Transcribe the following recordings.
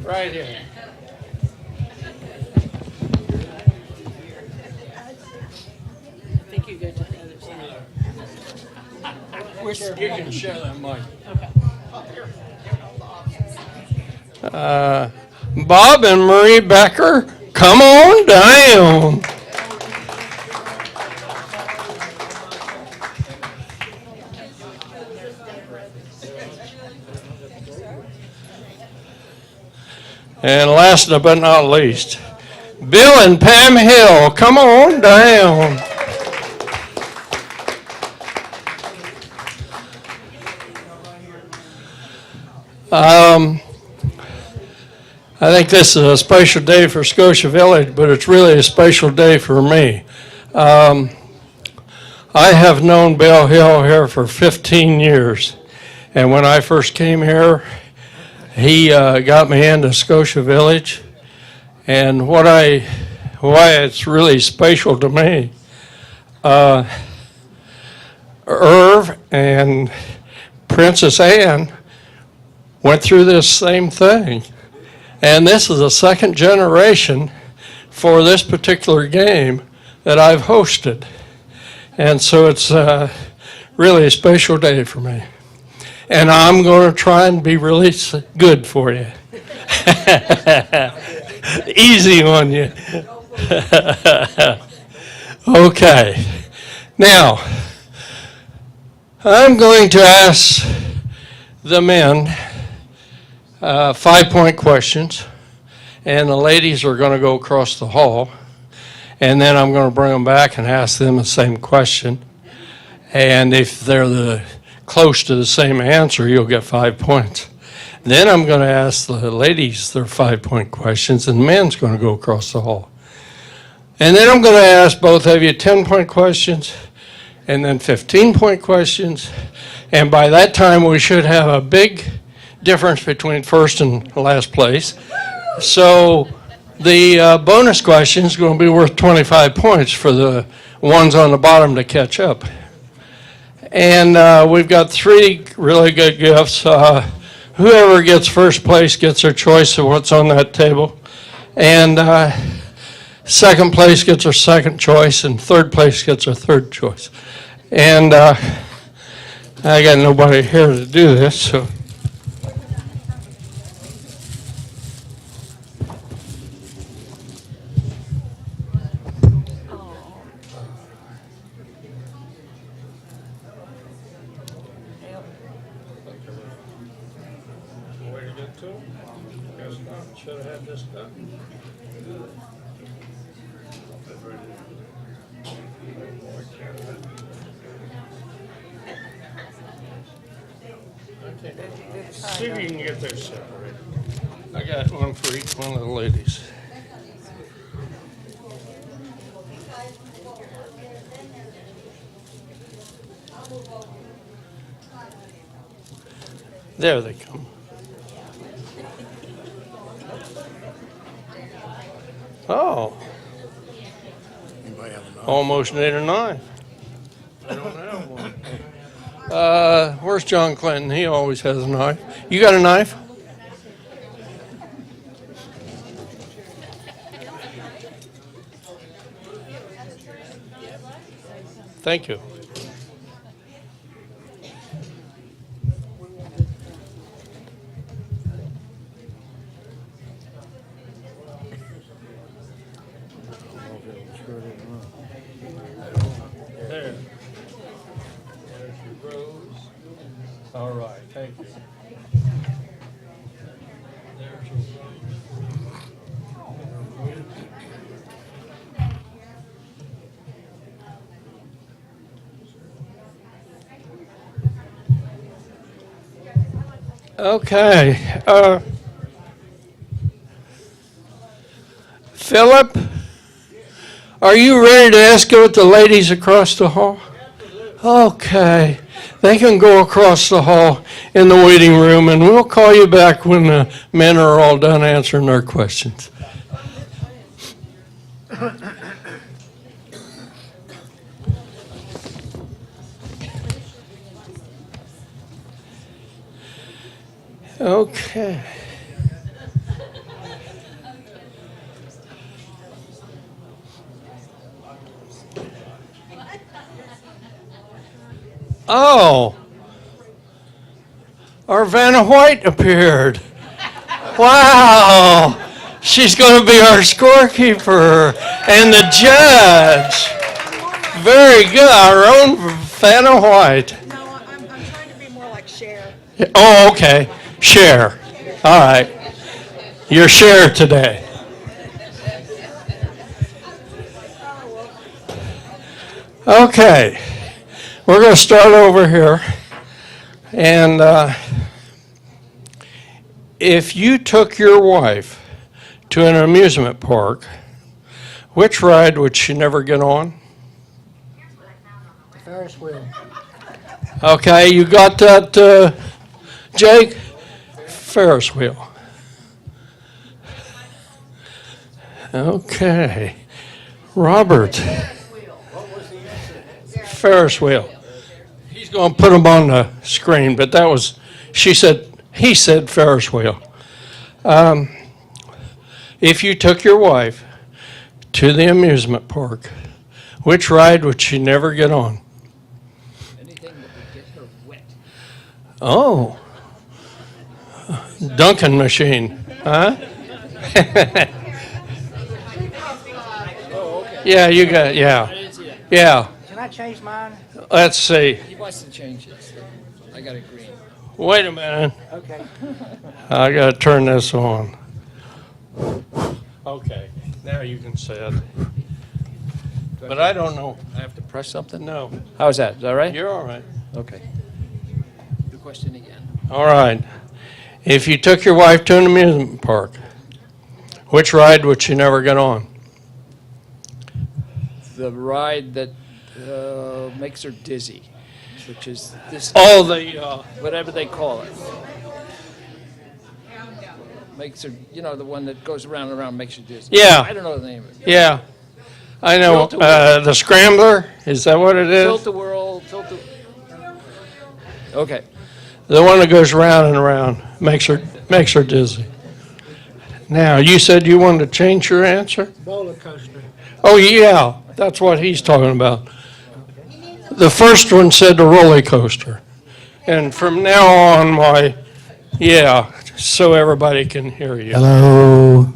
Right here. I think you go to the other side. You can share that mic. Okay. Bob and Marie Becker, come on down. And last but not least, Bill and Pam Hill, come on down. I think this is a special day for Scotia Village, but it's really a special day for me. I have known Bill Hill here for 15 years, and when I first came here, he got me into Scotia Village, and why it's really special to me, Irv and Princess Anne went through this same thing. And this is the second generation for this particular game that I've hosted. And so it's really a special day for me. And I'm going to try and be really good for you. Easy on you. Okay. Now, I'm going to ask the men 5-point questions, and the ladies are going to go across the hall, and then I'm going to bring them back and ask them the same question. And if they're close to the same answer, you'll get 5 points. Then I'm going to ask the ladies their 5-point questions, and the men's going to go across the hall. And then I'm going to ask both of you 10-point questions, and then 15-point questions. And by that time, we should have a big difference between first and last place. So the bonus question is going to be worth 25 points for the ones on the bottom to catch up. And we've got 3 really good gifts. Whoever gets first place gets their choice of what's on that table. And second place gets their second choice, and third place gets their third choice. And I got nobody here to do this, so. Should have had this done. Okay. See if you can get those separated. I got one for each one of the ladies. There they come. Oh. Almost need a knife. I don't have one. Where's John Clinton? He always has a knife. You got a knife? Thank you. There. There's your rose. All right, thank you. There's your rose. Okay. Philip? Are you ready to escort the ladies across the hall? Okay. They can go across the hall in the waiting room, and we'll call you back when the men are all done answering their questions. Okay. Oh, our Vanna White appeared. Wow. She's going to be our scorekeeper and the judge. Very good. Our own Vanna White. No, I'm trying to be more like Cher. Oh, okay. Share. All right. Your share today. Okay. We're going to start over here. And if you took your wife to an amusement park, which ride would she never get on? Ferris wheel. Okay, you got that, Jake? Ferris wheel. Okay. Robert. Ferris wheel. He's going to put them on the screen, but that was, he said Ferris wheel. If you took your wife to the amusement park, which ride would she never get on? Anything that would get her wet. Oh, Dunkin' machine, huh? Oh, okay. Yeah, you got, I yeah, didn't see that. yeah. Can I change mine? Let's see. He wants to change it. So I got it green. Wait a minute. Okay. I got to turn this on. Okay, now you can say it. But I don't know. I have to press something? No, How's that? Is that right? you're all right. Okay. The question again. All right. If you took your wife to an amusement park, which ride would she never get on? The ride that makes her dizzy, which is this, Oh, whatever they call it. Makes her, the one that goes around and around makes you dizzy. Yeah. I don't know the name of it. yeah, I know. Tilt-a-whirl. The Scrambler, is that what it is? Tilt-a-whirl, Okay. The one that goes round and around makes her dizzy. Now, you said you wanted to change your answer? Roller coaster. Oh, yeah, that's what he's talking about. The first one said the roller coaster. And from now on, yeah, so everybody can hear you. Hello.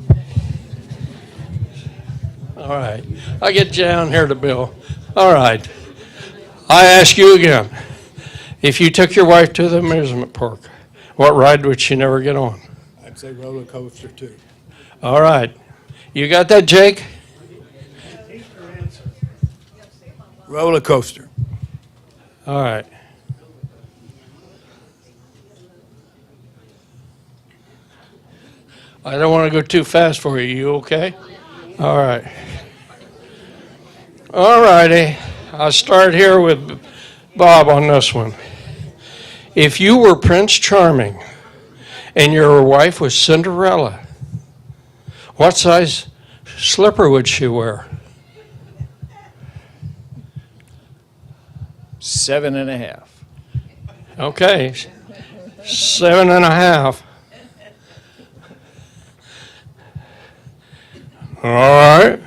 All right. I get down here to Bill. All right. I ask you again. If you took your wife to the amusement park, what ride would she never get on? I'd say roller coaster too. All right. You got that, Jake? Roller coaster. All right. I don't want to go too fast for you. You okay? All right. All righty. I'll start here with Bob on this one. If you were Prince Charming and your wife was Cinderella, what size slipper would she wear? 7.5. Okay. 7.5. All right.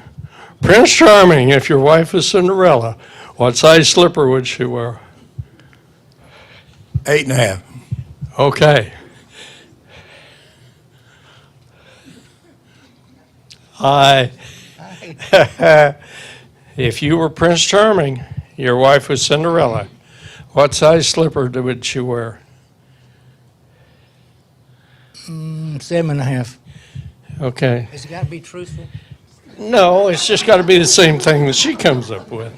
Prince Charming, if your wife is Cinderella, what size slipper would she wear? 8.5. Okay. If you were Prince Charming, your wife was Cinderella, what size slipper would she wear? 7.5. Okay. Has it got to be truthful? No, it's just got to be the same thing that she comes up with.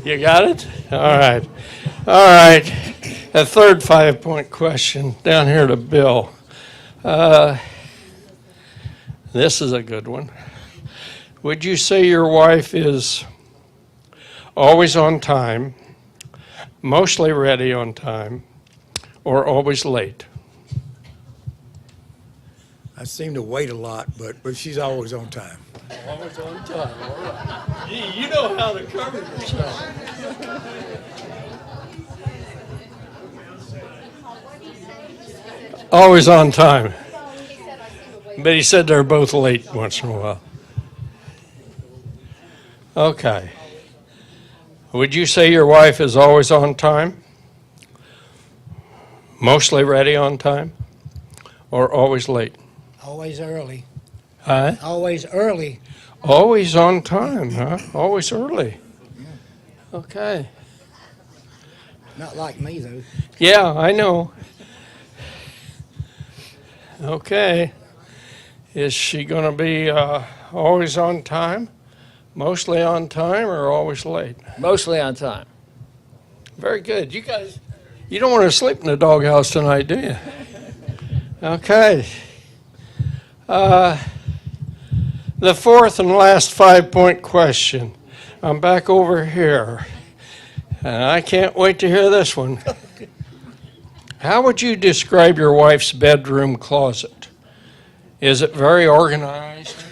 You got it? All right. All right. A third 5-point question down here to Bill. This is a good one. Would you say your wife is always on time, mostly ready on time, or always late? I seem to wait a lot, but she's always on time. Always on time, all right. You know how to cover yourself. Always on time. But he said they're both late once in a while. Okay. Would you say your wife is always on time? Mostly ready on time? Or always late? Always early. Huh? Always early. Always on time, huh? Always early. Okay. Not like me, though. Yeah, I know. Okay. Is she going to be always on time? Mostly on time or always late? Mostly on time. Very good. You guys, you don't want to sleep in the doghouse tonight, do you? Okay. The fourth and last 5-point question. I'm back over here. And I can't wait to hear this one. How would you describe your wife's bedroom closet? Is it very organized?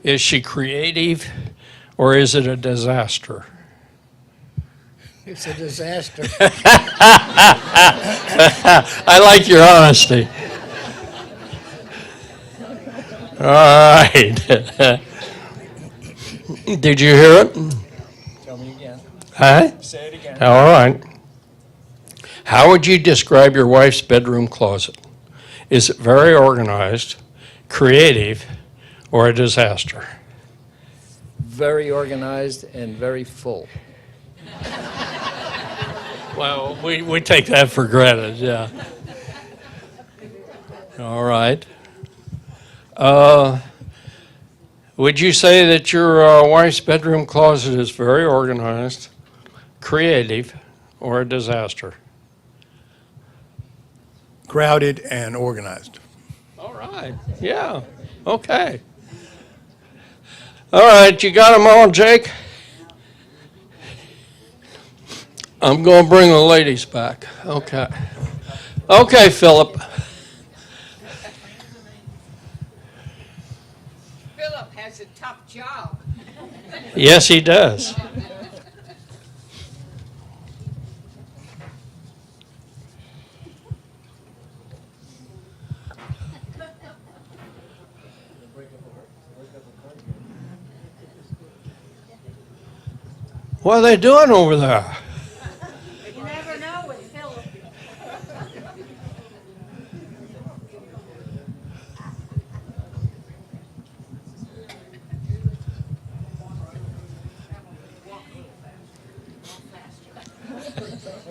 Is she creative? Or is it a disaster? It's a disaster. I like your honesty. All right. Did you hear it? Tell me again. Huh? Say it again. All right. How would you describe your wife's bedroom closet? Is it very organized, creative, or a disaster? Very organized and very full. Well, we take that for granted, yeah. All right. Would you say that your wife's bedroom closet is very organized, creative, or a disaster? Crowded and organized. All right, yeah, okay. All right, you got them all, Jake? I'm going to bring the ladies back. Okay. Okay, Philip. Philip has a tough job. Yes, he does. What are they doing over there? You never know with Philip.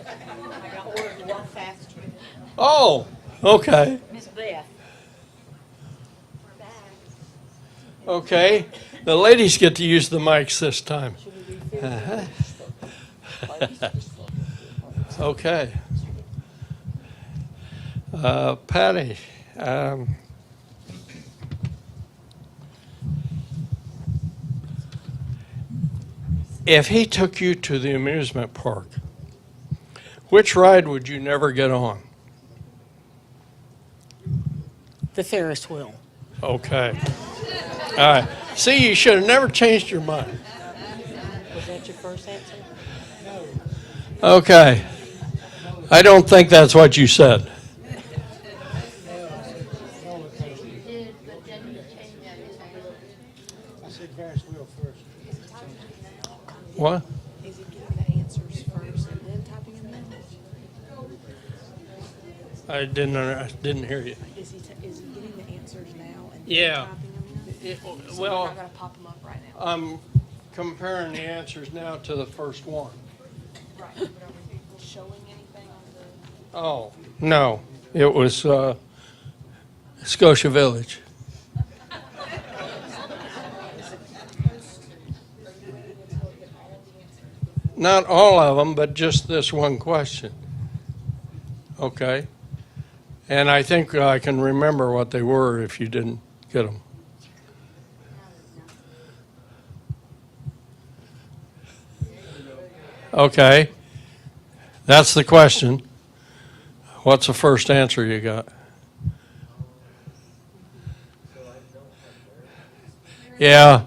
I got ordered to walk faster. Oh, okay. Miss Beth. Okay. The ladies get to use the mics this time. Uh-huh. Okay. Patty, if he took you to the amusement park, which ride would you never get on? The Ferris wheel. Okay. All right. See, you should have never changed your mind. Was that your first answer? Okay. I don't think that's what you said. I said Ferris wheel first. What? Is he getting the answers first and then typing in them? I didn't hear you. Is he getting the answers now and then Yeah. typing them in? So Well, we're not gonna pop them up right now. I'm comparing the answers now to the first one. Right. But are we showing anything on the? Oh, no. It was Scotia Village. Not all of them, but just this one question. Okay. And I think I can remember what they were if you didn't get them. Okay. That's the question. What's the first answer you got? Yeah.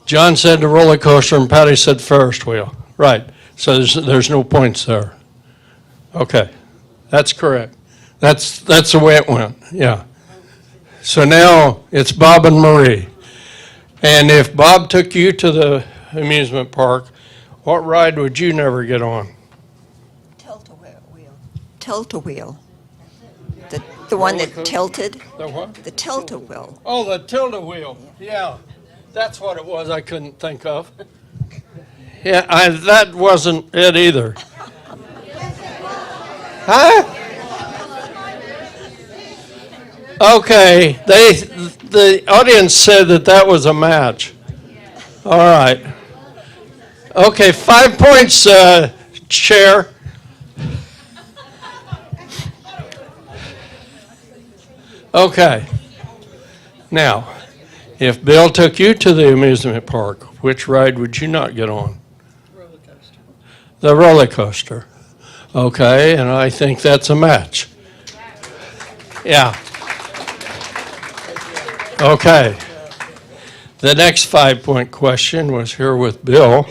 John said the roller coaster and Patty said Ferris wheel. Right. So there's no points there. Okay. That's correct. That's the way it went. Yeah. So now it's Bob and Marie. And if Bob took you to the amusement park, What ride would you never get on? Tilt-a-wheel. Tilt-a-wheel. The one Roller that coaster? tilted. The what? The tilt-a-wheel. Oh, the tilt-a-wheel. Yeah, that's what it was I couldn't think of. Yeah, that wasn't it either. Huh? Okay, the audience said that was a match. All right. Okay, 5 points, Chair. Okay. Now, if Bill took you to the amusement park, which ride would you not get on? Roller coaster. The roller coaster. Okay, and I think that's a match. Yeah. Okay. The next 5-point question was here with Bill,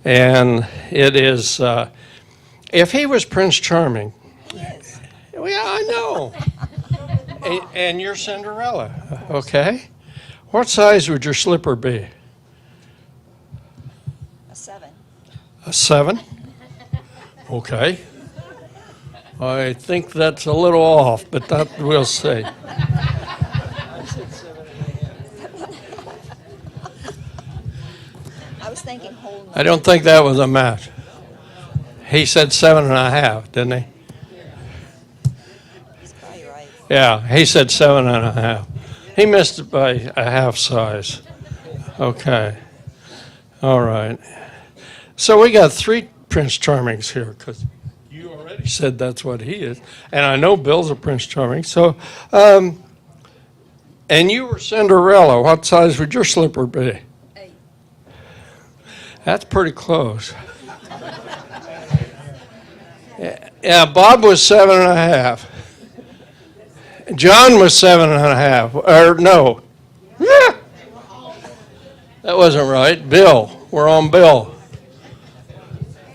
and it is, if he was Prince Charming. Yes. Well, yeah, I know. And you're Cinderella, okay? What size would your slipper be? A 7. A 7? Okay. I think that's a little off, but that we'll see. I was thinking whole. I don't think that was a match. He said 7.5, didn't he? He's probably right. Yeah, he said 7.5. He missed it by a half size. Okay. All right. So we got 3 Prince Charmings here because you already said that's what he is. And I know Bill's a Prince Charming. So, and you were Cinderella. What size would your slipper be? 8. That's pretty close. Yeah, Bob was 7.5. John was 7.5. Or no. Yeah. That wasn't right. Bill. We're on Bill.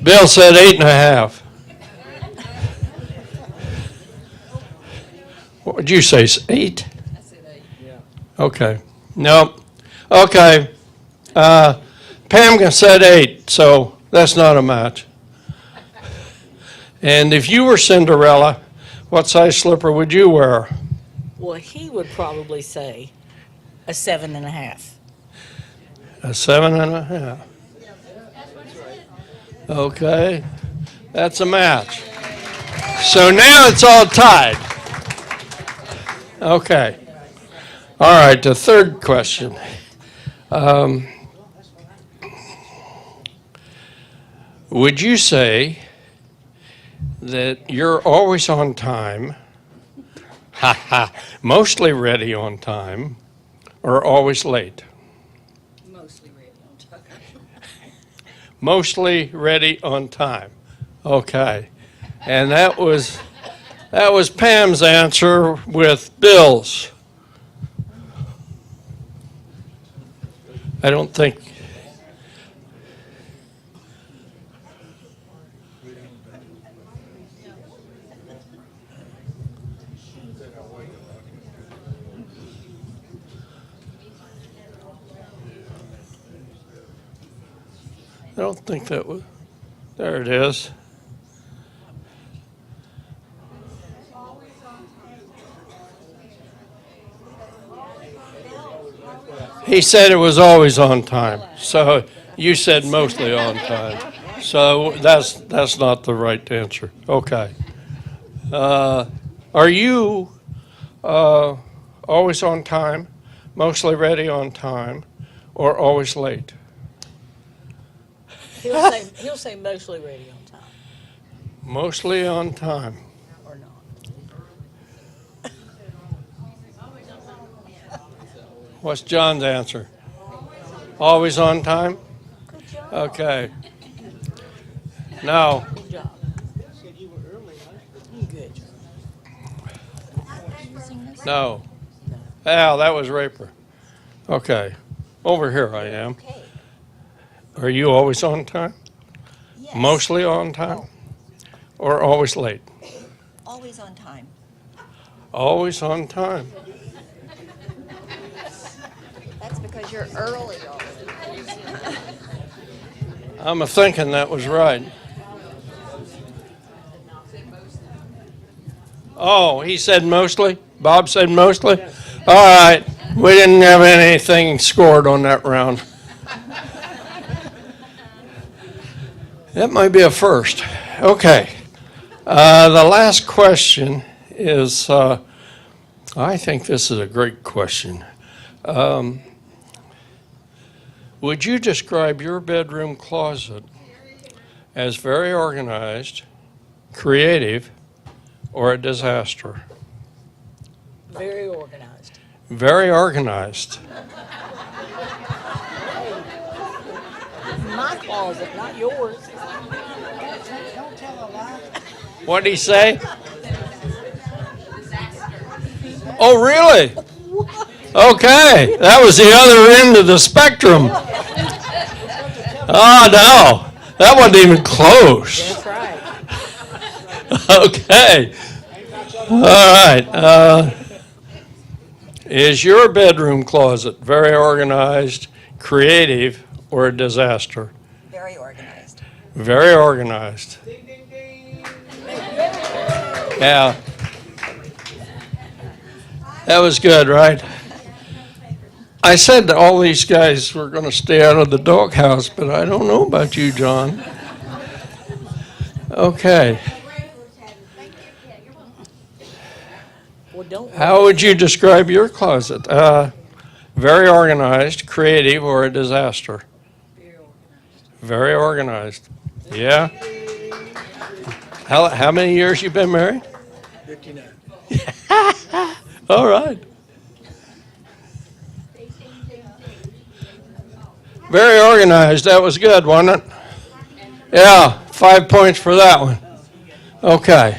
Bill said 8.5. What would you say? 8? I said 8. Okay. Nope. Okay. Pam said 8, so that's not a match. And if you were Cinderella, what size slipper would you wear? Well, he would probably say a 7.5. A 7.5. Okay. That's a match. So now it's all tied. Okay. All right, the third question. Would you say that you're always on time, mostly ready on time, or always late? Mostly ready on time. Mostly ready on time. Okay. And that was Pam's answer with Bill's. I don't think. I don't think that was. There it is. He said it was always on time. So you said mostly on time. So that's not the right answer. Okay. Are you always on time, mostly ready on time, or always late? He'll say mostly ready on time, Mostly on time. or not. What's John's answer? Always on time? Okay. Now, Good job. Good job. no. Al, that was Raper. Okay. Over here I am. Okay. Are you always on time? Yes. Mostly on time? Or always late? Always on time. Always on time. That's because you're early already. I'm thinking that was right. Oh, he said mostly? Bob said mostly? All right. We didn't have anything scored on that round. That might be a first. Okay. The last question is, I think this is a great question. Would you describe your bedroom closet as very organized, creative, or a disaster? Very organized. Very organized. My closet, not yours. What did he say? Oh, really? Okay, that was the other end of the spectrum. Oh, no, that wasn't even close. That's right. Okay, all right. Is your bedroom closet very organized, creative, or a disaster? Very organized. Very organized. Yeah. That was good, right? I said that all these guys were going to stay out of the doghouse, but I don't know about you, John. Okay. Well, don't. How would you describe your closet? Very organized, creative, or a disaster? Very organized. Yeah. How many years you been married? 59. All right. Very organized. That was good, wasn't it? Yeah, 5 points for that one. Okay.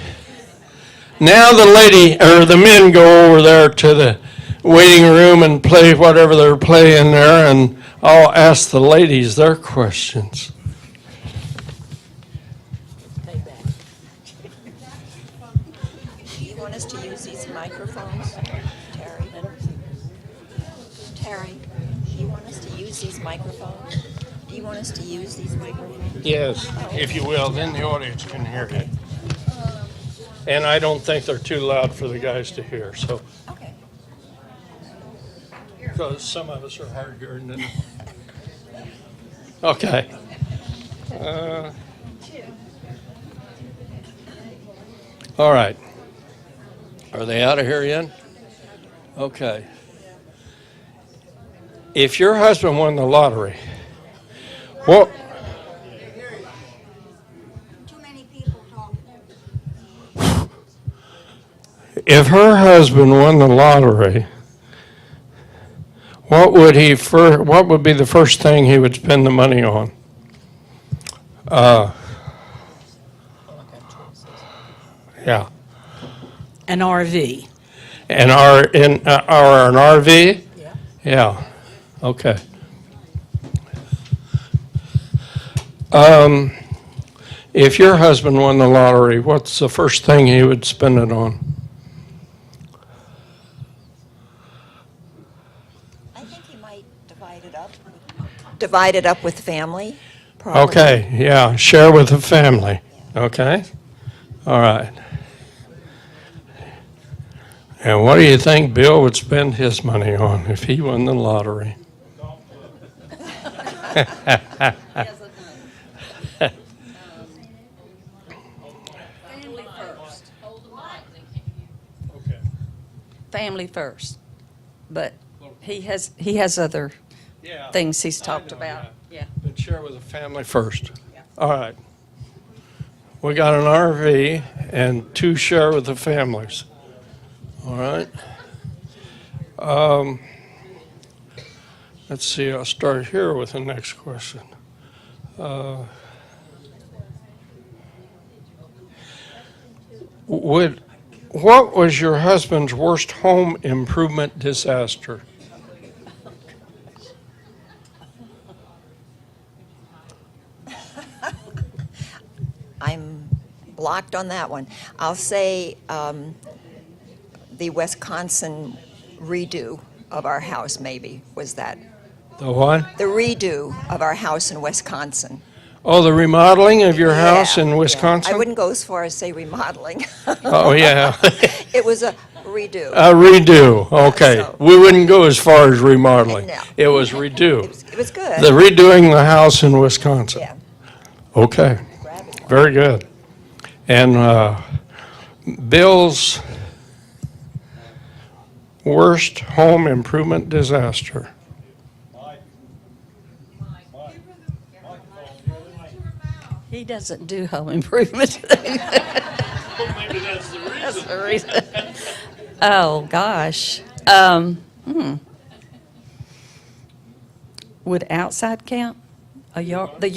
Now the men go over there to the waiting room and play whatever they're playing there, and I'll ask the ladies their questions. Take that. Do you want us to use these microphones, Terry? Terry, do you want us to use these microphones? Do you want us to use these microphones? Yes, if you will, then the audience can hear you. And I don't think they're too loud for the guys to hear, so, Okay. because some of us are hard hearing than. Okay. All right. Are they out of here yet? Okay. If your husband won the lottery, what? Too many people talking. If her husband won the lottery, what would be the first thing he would spend the money on? Yeah. An RV. An RV? Yeah. Yeah. Okay. If your husband won the lottery, what's the first thing he would spend it on? I think he might divide it up. Divide it up with family, probably. Okay, yeah, share with the family. Okay? All right. And what do you think Bill would spend his money on if he won the lottery? Family first, but he has other things he's talked about. Yeah. But share with the family first. All right. We got an RV and 2 share with the families. All right. Let's see, I'll start here with the next question. What was your husband's worst home improvement disaster? I'm blocked on that one. I'll say the Wisconsin redo of our house maybe was that. The what? The redo of our house in Wisconsin. Oh, the remodeling of your house Yeah, in yeah. Wisconsin? I wouldn't go as far as say remodeling. Oh, yeah. It was a redo. A redo, okay. so- We wouldn't go as far as remodeling. No. It was redo. It was good. The redoing the house in Wisconsin. Yeah. Okay, Grabbing one. very good. And Bill's worst home improvement disaster. He doesn't do home improvement. Maybe that's the reason. That's the reason. Oh, gosh. Would outside count? Would the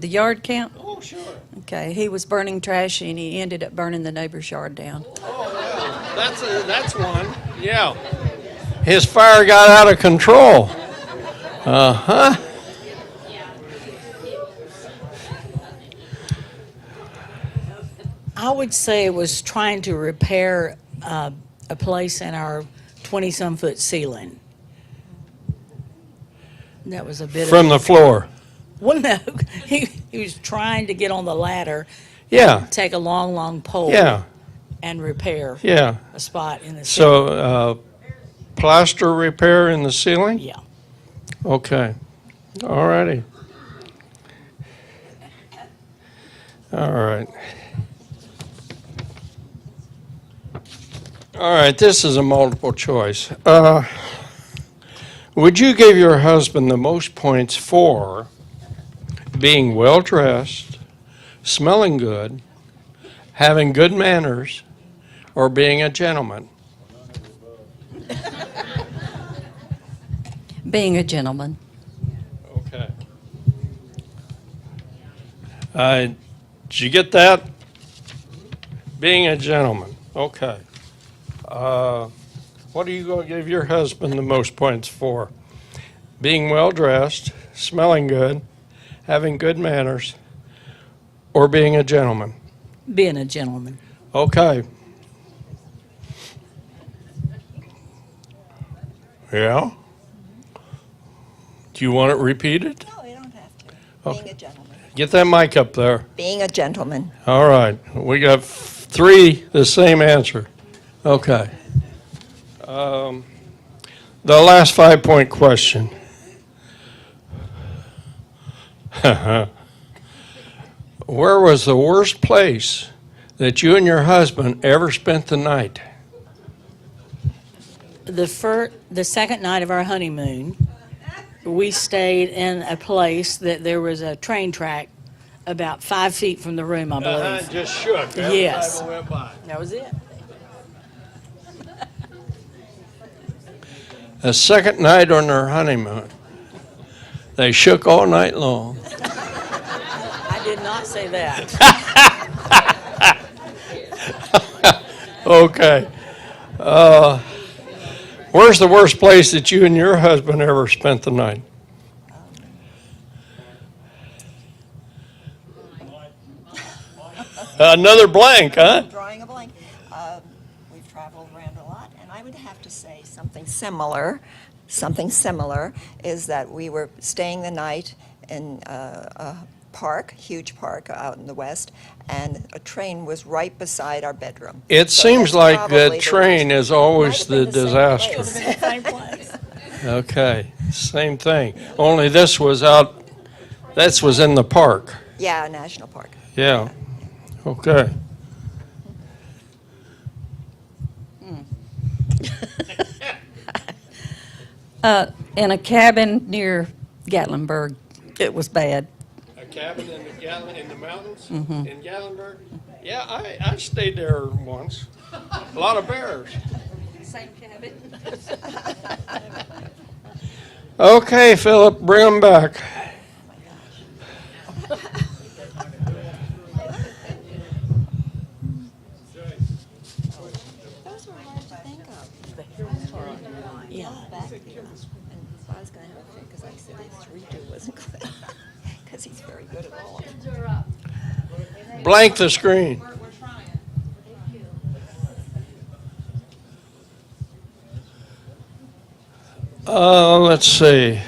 yard count? Oh, sure. Okay, he was burning trash and he ended up burning the neighbor's yard down. That's one, yeah. His fire got out of control. Uh-huh. I would say it was trying to repair a place in our 20-some foot ceiling. That was a bit From of, the floor. well, no, he was trying to get on the ladder, Yeah, take a long, long pole yeah, and repair yeah. a spot in the ceiling. So, plaster repair in the ceiling? Yeah. Okay, all righty. All right. All right, this is a multiple choice. Would you give your husband the most points for being well-dressed, smelling good, having good manners, or being a gentleman? Being a gentleman. Okay. Did you get that? Being a gentleman. Okay. What are you going to give your husband the most points for? Being well-dressed, smelling good, having good manners, or being a gentleman? Being a gentleman. Okay. Yeah? Do you want it repeated? No, you don't have to. Okay. Being a gentleman. Get that mic up there. Being a gentleman. All right, we got three, the same answer. Okay. The last 5-point question. Where was the worst place that you and your husband ever spent the night? The second night of our honeymoon, we stayed in a place that there was a train track about 5 feet from the room, I believe. Just shook. Yes. Went by. That was it. The second night on their honeymoon, they shook all night long. I did not say that. Okay. Where's the worst place that you and your husband ever spent the night? Another blank, huh? Drawing a blank. We've traveled around a lot, and I would have to say something similar. Something similar is that we were staying the night in a park, huge park out in the west, and a train was right beside our bedroom. It So seems that's like probably the train worst. is always Might have the been disaster. same place. Same place. Okay, same thing. Only this was in the park. Yeah, a national park. Yeah. Okay. In a cabin near Gatlinburg. It was bad. A cabin in the mountains in Gatlinburg? Yeah, I stayed there once. A lot of bears. Same cabin. Okay, Philip, bring them back. Those were hard to think of. Yeah. Back there. And I was going to have a fit because I said his redo wasn't good. Because he's very good at all of them. Blank the screen. Let's see.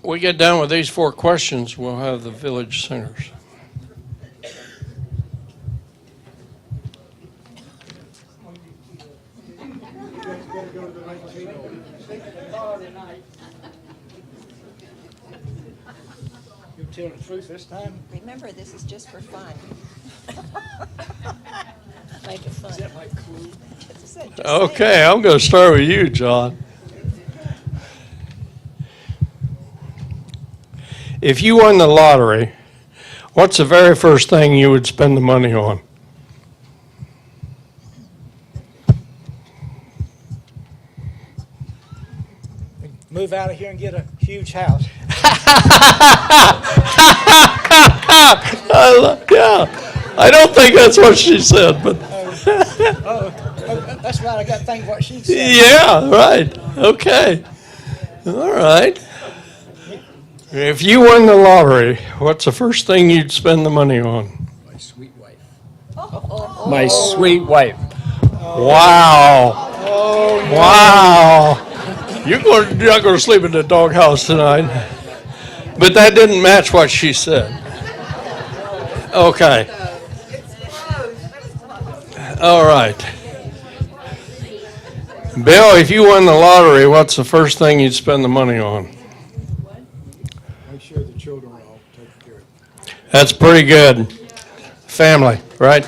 we get done with these 4 questions, we'll have the village singers. You tell the truth this time? Remember, this is just for fun. Make it fun. Just say- Okay, I'm going to start with you, John. If you won the lottery, what's the very first thing you would spend the money on? Move out of here and get a huge house. Yeah, I don't think that's what she said, but Oh, that's right, I got to think what she said. yeah, right. Okay. All right. If you won the lottery, what's the first thing you'd spend the money on? My sweet wife. My sweet wife. Wow. Wow. You're not going to sleep in the doghouse tonight. But that didn't match what she said. Okay. All right. Bill, if you won the lottery, what's the first thing you'd spend the money on? Make sure the children are all taken care of. That's pretty good. Family, right?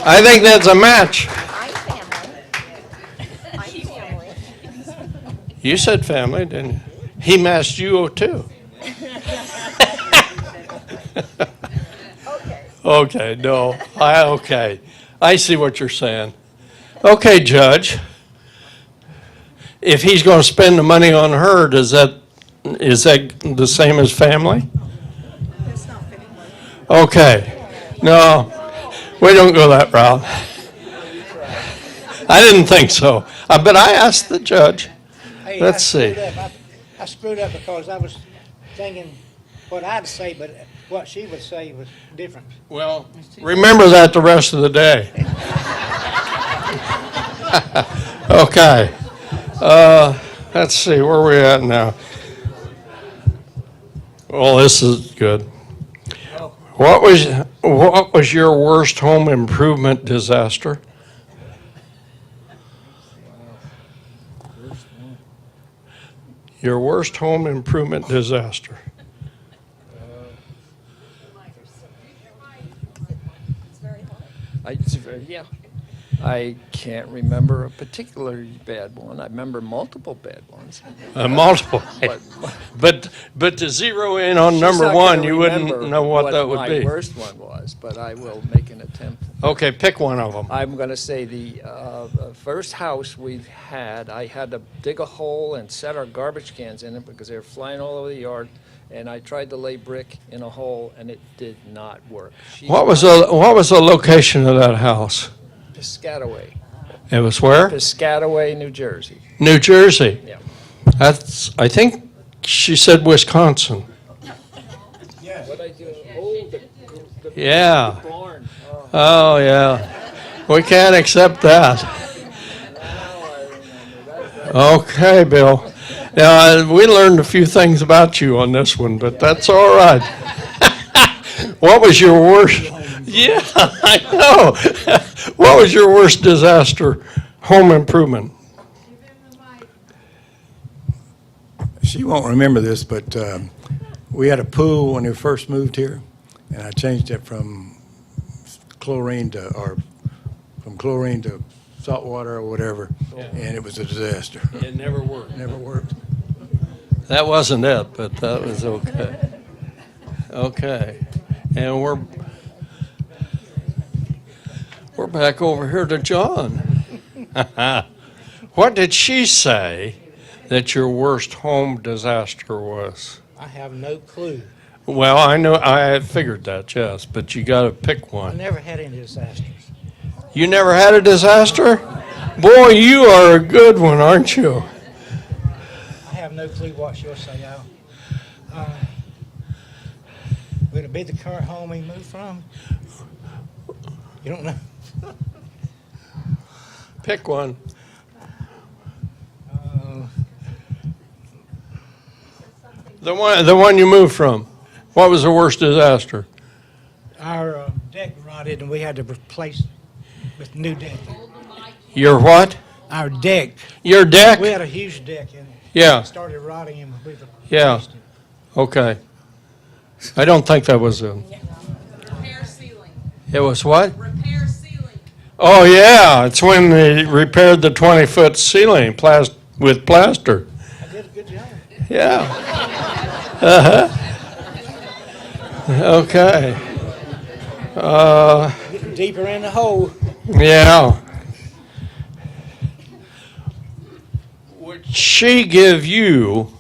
I think that's a match. I'm family. I'm family. You said family, didn't you? He matched you too. Okay, no. Okay. I see what you're saying. Okay, Judge. If he's going to spend the money on her, is that the same as family? Okay. No, we don't go that route. I didn't think so. But I asked the judge. Hey, Let's I screwed see. up. I screwed up because I was thinking what I'd say, but what she would say was different. Well, remember that the rest of the day. Okay. Let's see, where are we at now? Well, this is good. What was your worst home improvement disaster? Your worst home improvement disaster. Yeah. I can't remember a particularly bad one. I remember multiple bad ones. Multiple. But But to zero in on she's number not one, gonna you wouldn't remember know what that would my be. worst one was, but I will make an attempt. Okay, pick one of them. I'm going to say the first house we've had, I had to dig a hole and set our garbage cans in it because they were flying all over the yard. And I tried to lay brick in a hole, and it did not work. What was the location of that house? Piscataway. It was where? Piscataway, New Jersey. New Jersey. Yeah. I think she said Wisconsin. What I do? Oh, the Yeah. barn. Oh, Oh, yeah. We can't accept that. now I remember that. Okay, Bill. Now, we learned a few things about you on this one, but that's all right. What was your worst? Yeah, I know. What was your worst disaster home improvement? She won't remember this, but we had a pool when we first moved here, and I changed it from chlorine to salt water or whatever, and it was a disaster. It never worked. Never worked. That wasn't it, but that was okay. Okay. And we're back over here to John. What did she say that your worst home disaster was? I have no clue. Well, I know, I had figured that, yes, but you got to pick I one. never had any disasters. You never had a disaster? Boy, you are a good one, aren't you? I have no clue what she'll say. Would it be the current home we moved from? You don't know? Pick one. The one you moved from. What was the worst disaster? Our deck rotted and we had to replace it with new deck. Your what? Our deck, Your deck? we had a huge deck and Yeah. it started rotting and we Yeah. replaced it. Okay. I don't think that was a. Repair ceiling. It was what? Repair ceiling. Oh yeah, it's when they repaired the 20-foot ceiling with plaster. I did a good job. Yeah. Okay. Getting deeper in the hole. Yeah. Would she give you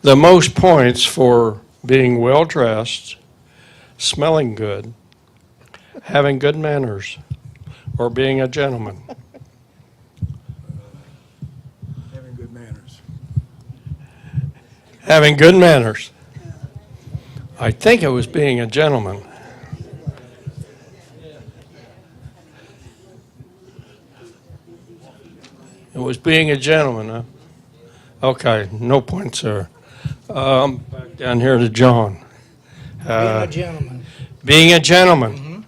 the most points for being well dressed, smelling good, having good manners, or being a gentleman? Having good manners. Having good manners. I think it was being a gentleman. It was being a gentleman, huh? Okay, no points there. Back down here to John. Being a gentleman. Being a gentleman.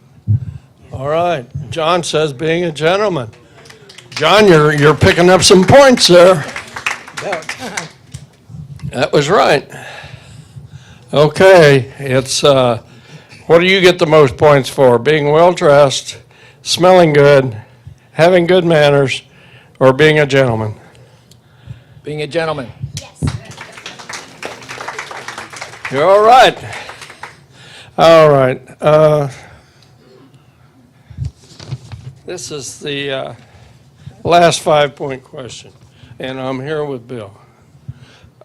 All right, John says being a gentleman. John, you're picking up some points there. About time. That was right. Okay, it's, what do you get the most points for? Being well-dressed, smelling good, having good manners, or being a gentleman? Being a gentleman. You're all right. All right. This is the last 5-point question, and I'm here with Bill.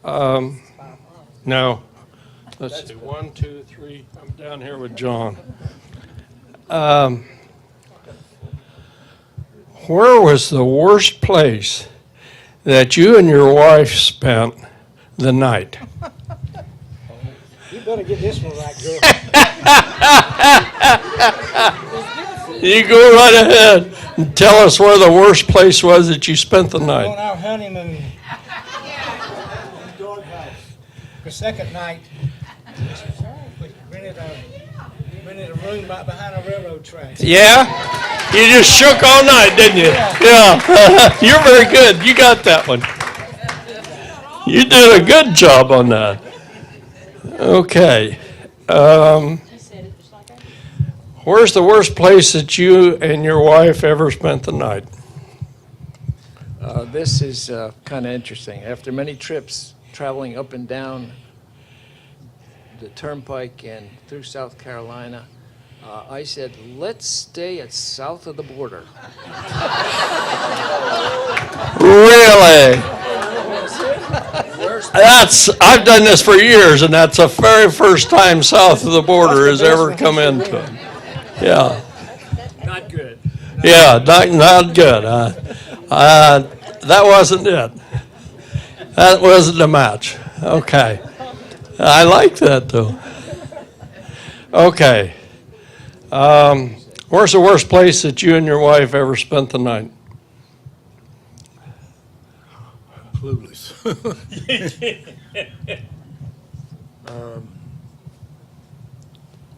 No. Let's see, 1, 2, 3. I'm down here with John. Where was the worst place that you and your wife spent the night? You better get this one right, girl. You go right ahead and tell us where the worst place was that you spent the On night. our honeymoon. Doghouse. The second night, we rented a room right behind a railroad tracks. Yeah? You just shook all night, didn't you? Yeah. You're very good. You got that one. You did a good job on that. Okay. Where's the worst place that you and your wife ever spent the night? This is kind of interesting. After many trips traveling up and down the turnpike and through South Carolina, I said, let's stay at south of the border. Really? I've done this for years, and that's the very first time south of the border has ever come into it. Yeah. Not good. Yeah, not good. That wasn't it. That wasn't the match. Okay. I like that, though. Okay. Where's the worst place that you and your wife ever spent the night? Clueless.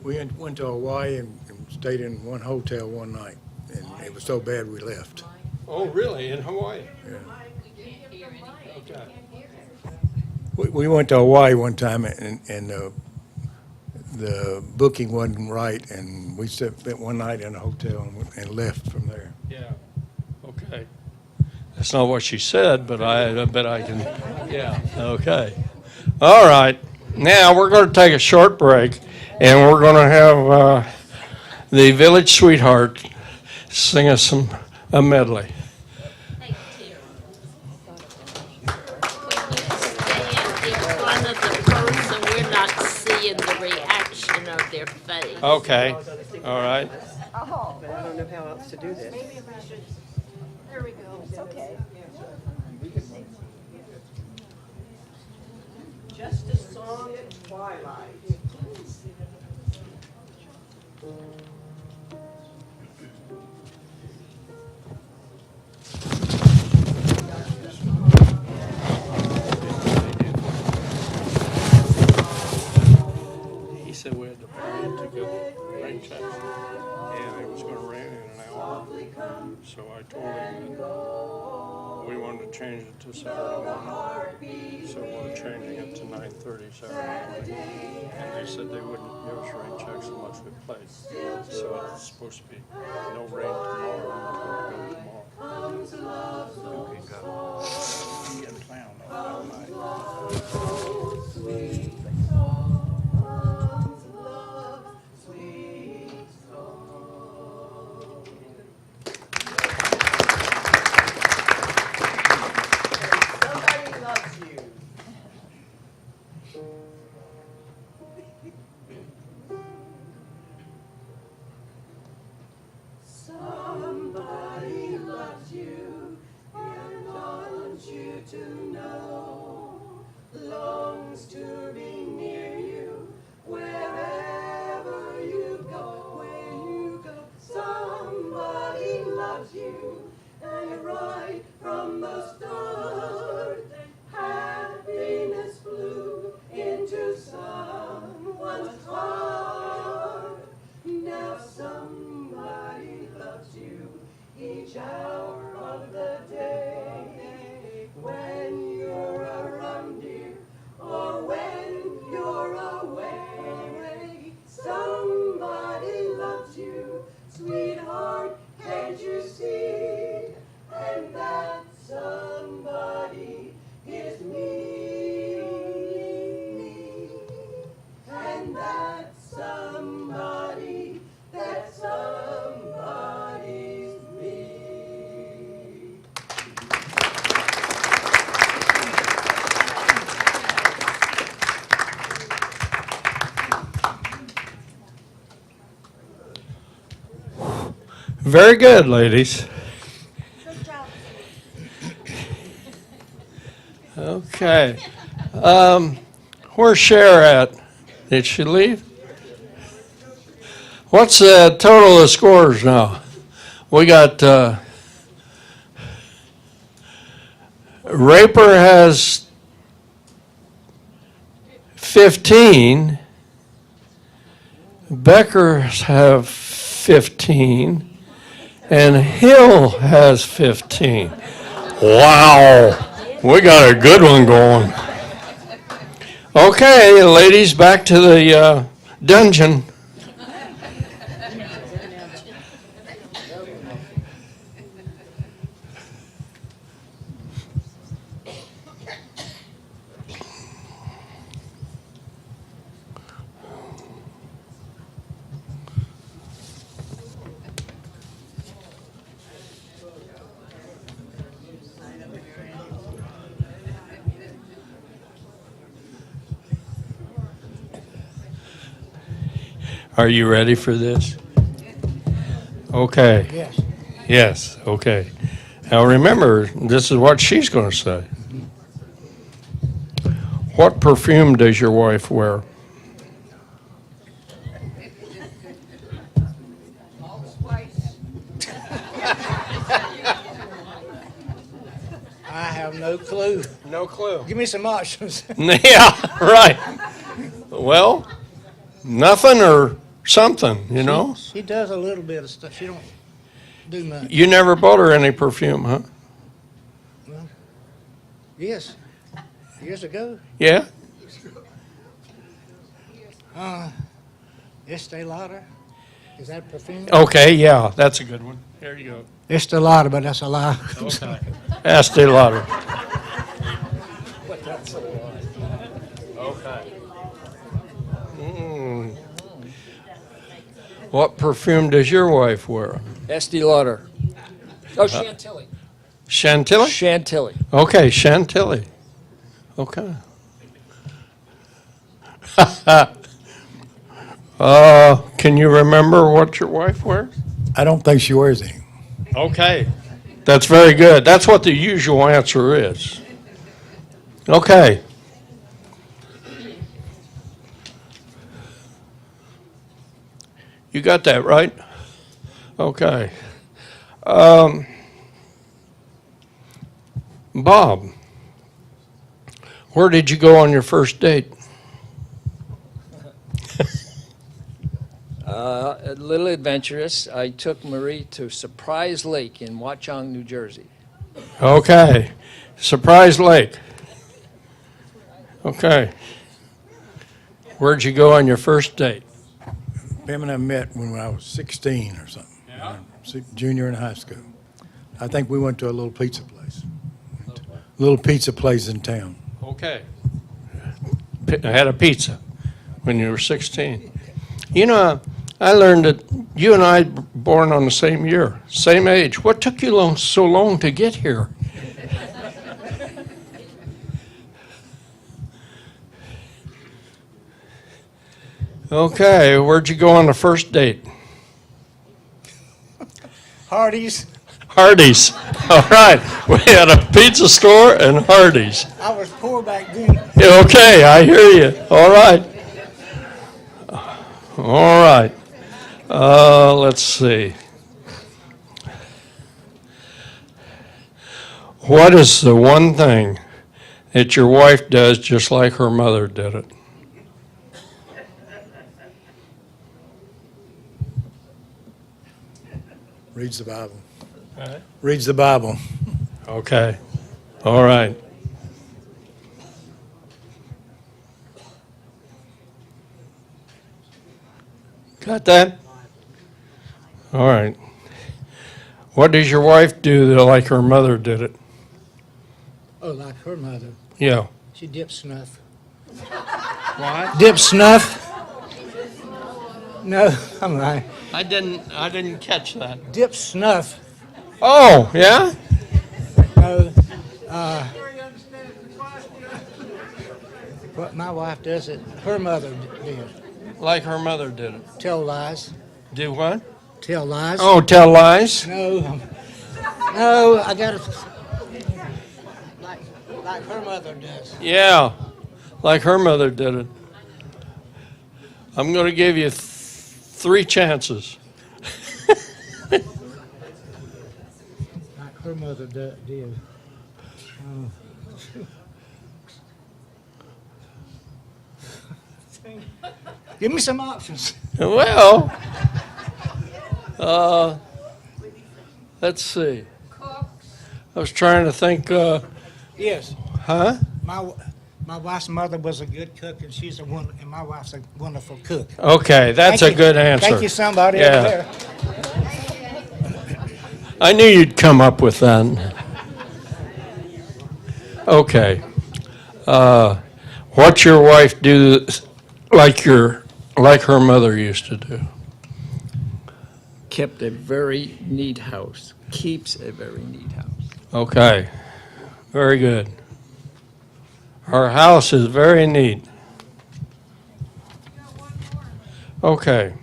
We went to Hawaii and stayed in one hotel one night, and it was so bad we left. Oh, really? In Hawaii? Okay. We went to Hawaii one time, and the booking wasn't right, and we spent one night in a hotel and left from there. Yeah. Okay. That's not what she said, but I bet I can. Yeah. Okay. All right. Now we're going to take a short break, and we're going to have the Village Sweetheart sing us a medley. The reaction of their face. Okay. All right. I don't know how else to do this. There we go. It's okay. Just a song at twilight. So I told him that we wanted to change it to Saturday morning. So we're changing it to 9:30 Saturday morning. And they said they wouldn't give us rain checks unless we played. So it's supposed to be no rain tomorrow. I'm going to go tomorrow. You can go. You can plan on that all night. Somebody loves you. Somebody loves you and wants you to know, longs to be near you wherever you go, where you go. Somebody loves you, and right from the start, happiness flew into someone's heart. Now somebody loves you each hour of the day. When you're around, dear, or when you're away, somebody loves you, sweetheart, can't you see? And that somebody is me. And that somebody, that somebody's me. Very good, ladies. Okay. Where's Cher at? Did she leave? What's the total of scores now? We got Raper has 15. Beckers have 15. And Hill has 15. Wow. We got a good one going. Okay, ladies, back to the dungeon. Are you ready for this? Okay. Yes. Yes, okay. Now remember, this is what she's going to say. What perfume does your wife wear? I have no clue. No clue. Give me some options. Yeah, right. Well, nothing or something, you know? She does a little bit of stuff. She don't do much. You never bought her any perfume, huh? Well, yes. Years ago. Yeah? Estee Lauder. Is that perfume? Okay, yeah, that's a good one. Here you go. Estee Lauder, but that's a lie. Okay. Estee Lauder. Okay. What perfume does your wife wear? Estee Lauder. Oh, Chantilly. Chantilly? Chantilly. Okay, Chantilly. Okay. Can you remember what your wife wears? I don't think she wears any. Okay. That's very good. That's what the usual answer is. Okay. You got that right? Okay. Bob, where did you go on your first date? A little adventurous. I took Marie to Surprise Lake in Watchung, New Jersey. Okay. Surprise Lake. Okay. Where'd you go on your first date? Pam and I met when I was 16 or something. Yeah. Junior in high school. I think we went to a little pizza place. Little pizza place in town. Okay. I had a pizza when you were 16. You know, I learned that you and I were born on the same year, same age. What took you so long to get here? Okay, where'd you go on the first date? Hardee's. Hardee's. All right. We had a pizza store and Hardee's. I was poor back then. Okay, I hear you. All right. All right. Let's see. What is the one thing that your wife does just like her mother did it? Reads the Bible. Reads the Bible. Okay. All right. Got that? All right. What does your wife do that like her mother did it? Oh, like her mother. Yeah. She dipped snuff. What? Dip snuff? No, I'm lying. I didn't catch that. Dip snuff. Oh, yeah? No. What my wife does it, her mother did. Like her mother did it. Tell lies. Do what? Tell lies. Oh, tell lies? No. No, I got to. Like her mother does. Yeah, like her mother did it. I'm going to give you 3 chances. Like her mother did. Oh. Give me some options. Well, let's see. I was trying to think, Yes. huh? My wife's mother was a good cook, and and my wife's a wonderful cook. Okay, that's Thank a you. good answer. Thank you, somebody Yeah. over there. I knew you'd come up with that. Okay. What's your wife do like her mother used to do? Kept a very neat house. Keeps a very neat house. Okay. Very good. Our house is very neat. Okay.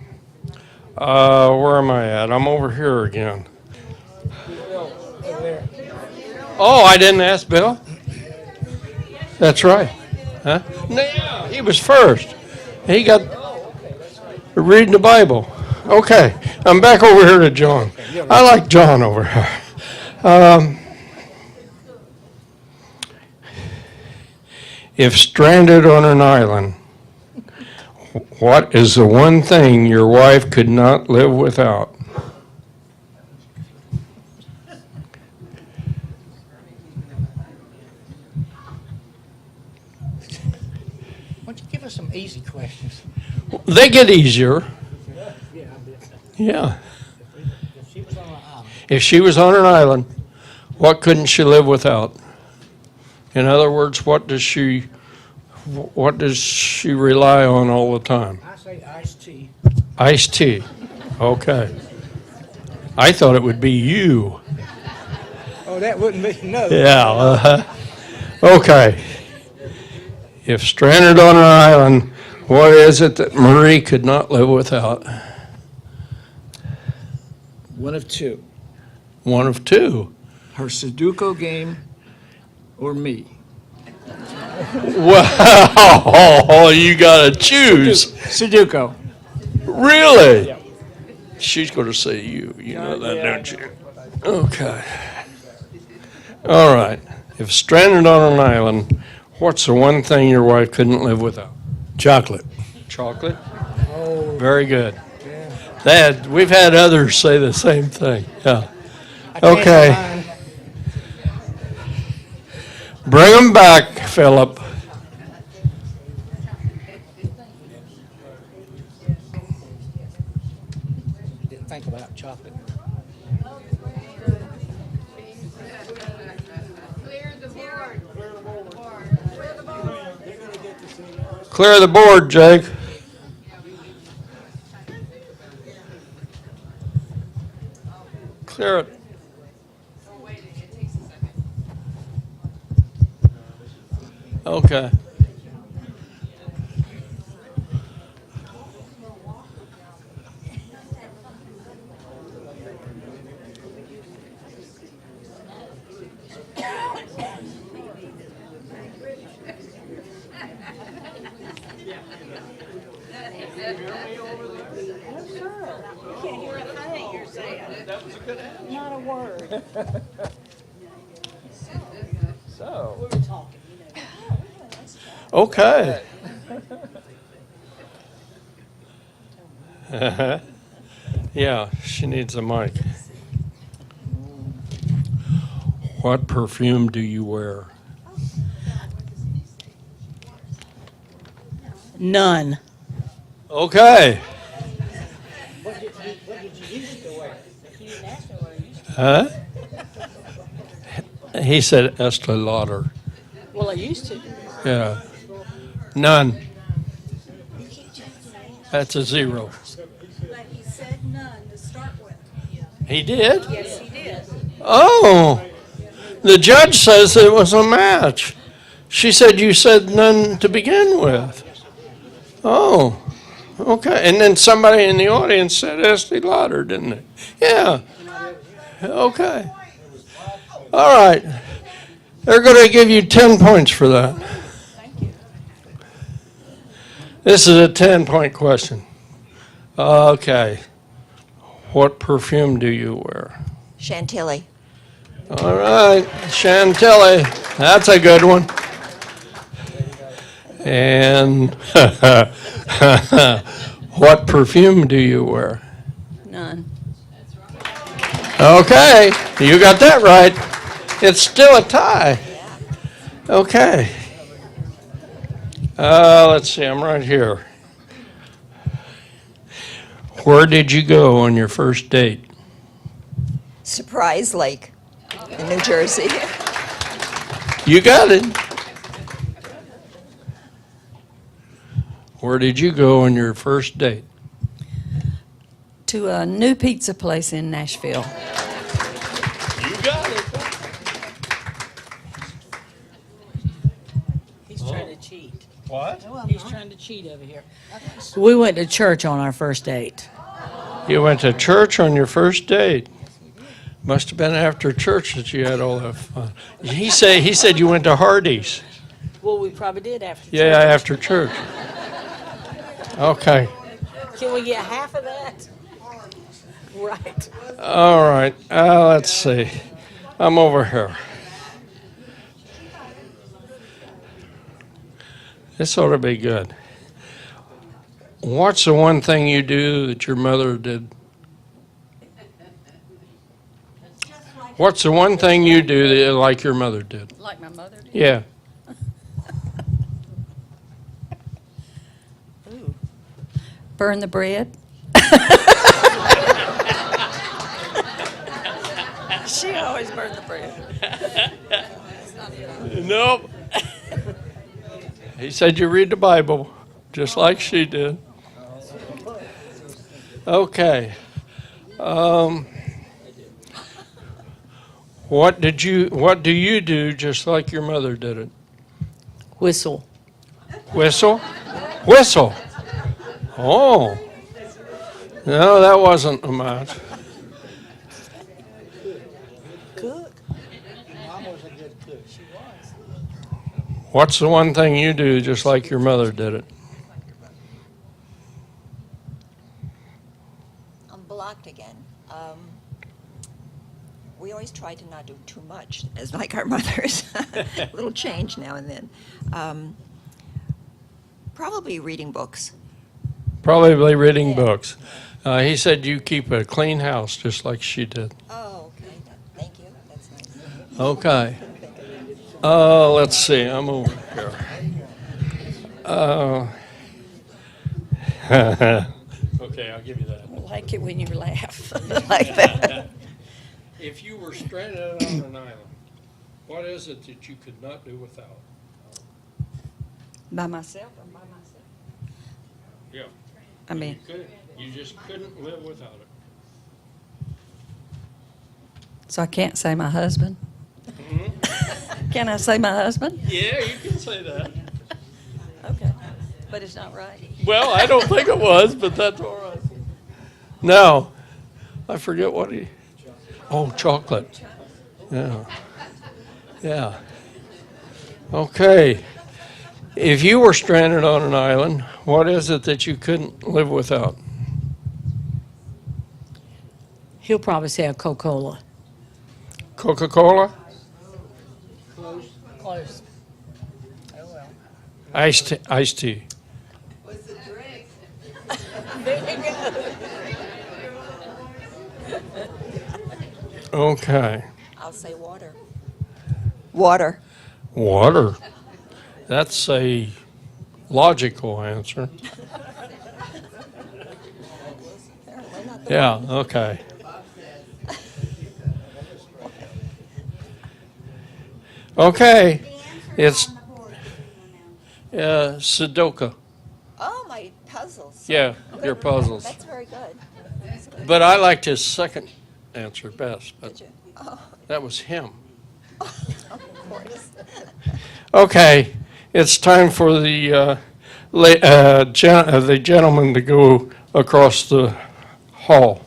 Where am I at? I'm over here again. Oh, I didn't ask Bill? That's right. Huh? No, yeah, he was first. He got reading the Bible. Okay, I'm back over here to John. I like John over here. If stranded on an island, what is the one thing your wife could not live without? Why don't you give us some easy questions? They get easier. Yeah. If she was on an island, If she was on an island, what couldn't she live without? In other words, what does she rely on all the time? I say iced tea. Iced tea. Okay. I thought it would be you. Oh, that wouldn't be, no. Yeah. Okay. If stranded on an island, what is it that Marie could not live without? One of two. One of two. Her Sudoku game or me. Wow, you gotta choose. Sudoku. Really? Yeah. She's gonna say you. You know that, don't you? Okay. All right. If stranded on an island, what's the one thing your wife couldn't live without? Chocolate. Chocolate? Oh, Very good. yeah. We've had others say the same thing, yeah. I changed my Okay. mind. Bring them back, Philip. Didn't think about chocolate. Clear the board, Jake. Clear it. Okay. Not a word. So, Okay. Yeah, she needs a mic. What perfume do you wear? None. Okay. What did you used to wear? Huh? He said Estee Lauder. Well, I used to. Yeah. None. That's a zero. But he said none to start with. He did? Yes, he did. Oh, the judge says it was a match. She said you said none to begin with. Oh, okay. And then somebody in the audience said Estee Lauder, didn't they? Yeah. Okay. All right. They're going to give you 10 points for that. This is a 10-point question. Okay. What perfume do you wear? Chantilly. All right, Chantilly. That's a good one. And what perfume do you wear? None. Okay, you got that right. It's still a tie. Okay. Let's see, I'm right here. Where did you go on your first date? Surprise Lake in New Jersey. You got it. Where did you go on your first date? To a new pizza place in Nashville. You got it. He's trying to cheat. What? He's trying to cheat over here. We went to church on our first date. You went to church on your first date. Must have been after church that you had all that fun. He said you went to Hardee's. Well, we probably did after church. Yeah, after church. Okay. Can we get half of that? Right. All right. Let's see. I'm over here. This ought to be good. What's the one thing you do that your mother did? What's the one thing you do that like your mother did? Like my mother did. Yeah. Burn the bread. She always burned the bread. Nope. He said you read the Bible, just like she did. Okay. What do you do just like your mother did it? Whistle. Whistle? Whistle. Oh. No, that wasn't a match. Cook. Mom was a good cook. She was. What's the one thing you do just like your mother did it? I'm blocked again. We always try to not do too much, as like our mothers. A little change now and then. Probably reading books. Probably reading books. He said you keep a clean house just like she did. Oh, okay. Thank you. That's nice. Okay. Let's see. I'm over here. Okay, I'll give you that. I like it when you laugh like that. If you were stranded on an island, what is it that you could not do without? By myself or by myself? Yeah. I mean, You couldn't. You just couldn't live without it. so I can't say my husband? Mm-hmm. Can I say my husband? Yeah, you can say that. Okay. But it's not right. Well, I don't think it was, but that's all right. No, I forget what he. Oh, chocolate. Yeah. Yeah. Okay. If you were stranded on an island, what is it that you couldn't live without? He'll probably say a Coca-Cola. Coca-Cola? Close. Oh, well. Iced tea. Okay. I'll say water. Water. Water. That's a logical answer. Apparently not the Yeah, okay. Okay. It's Sudoku. Oh, my puzzles. Yeah, your puzzles. That's very good. That's good. But I liked his second answer best, but Did you? Oh, that was him. of course. Okay, it's time for the gentleman to go across the hall.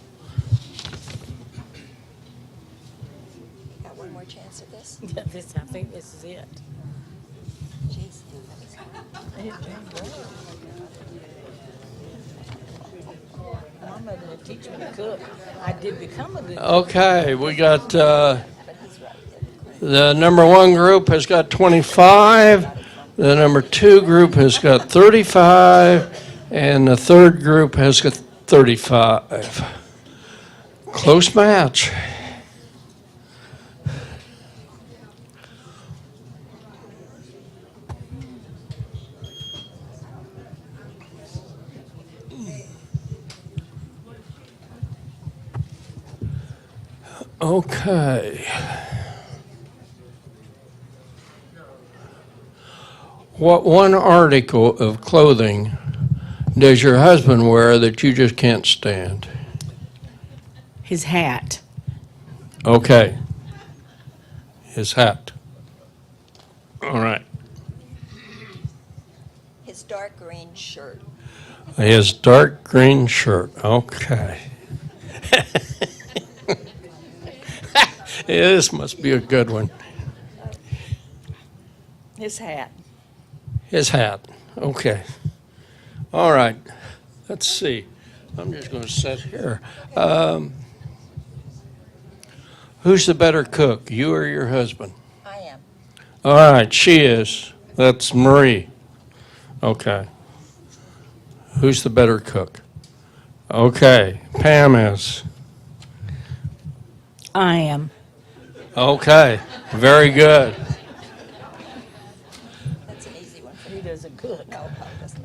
Got one more chance at this? I think this is it. Jeez. Mama didn't teach me to cook. I did become a good cook. Okay, we got, But he's right. the number one group has got 25, the number two group has got 35, and the third group has got 35. Close match. Okay. What one article of clothing does your husband wear that you just can't stand? His hat. Okay. His hat. All right. His dark green shirt. His dark green shirt. Okay. Yeah, this must be a good one. His hat. His hat. Okay. All right. Let's see. I'm just going to sit here. Who's the better cook, you or your husband? I am. All right, she is. That's Marie. Okay. Who's the better cook? Okay, Pam is. I am. Okay, very good. That's an easy one for He me. doesn't cook. No, Pop doesn't.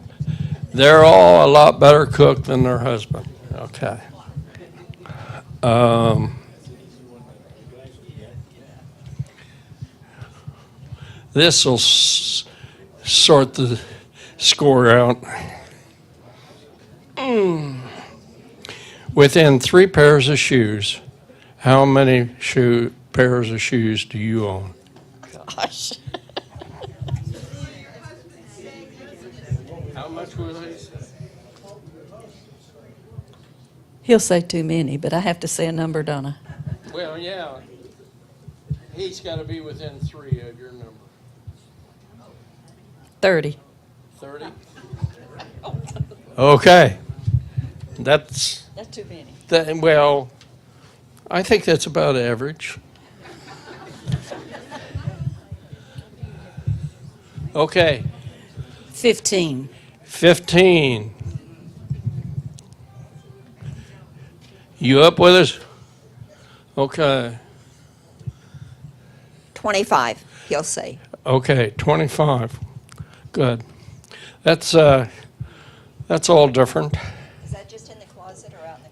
They're all a lot better cook than their husband. Okay. This will sort the score out. Within 3 pairs of shoes, how many pairs of shoes do you own? Gosh. How much was it? He'll say too many, but I have to say a number, don't I? Well, yeah. He's got to be within 3 of your number. 30. 30? Okay. That's, That's too many. well, I think that's about average. Okay, 15. 15. You up with us? Okay. 25, he'll say. Okay, 25. Good. That's all different. Is that just in the closet or out in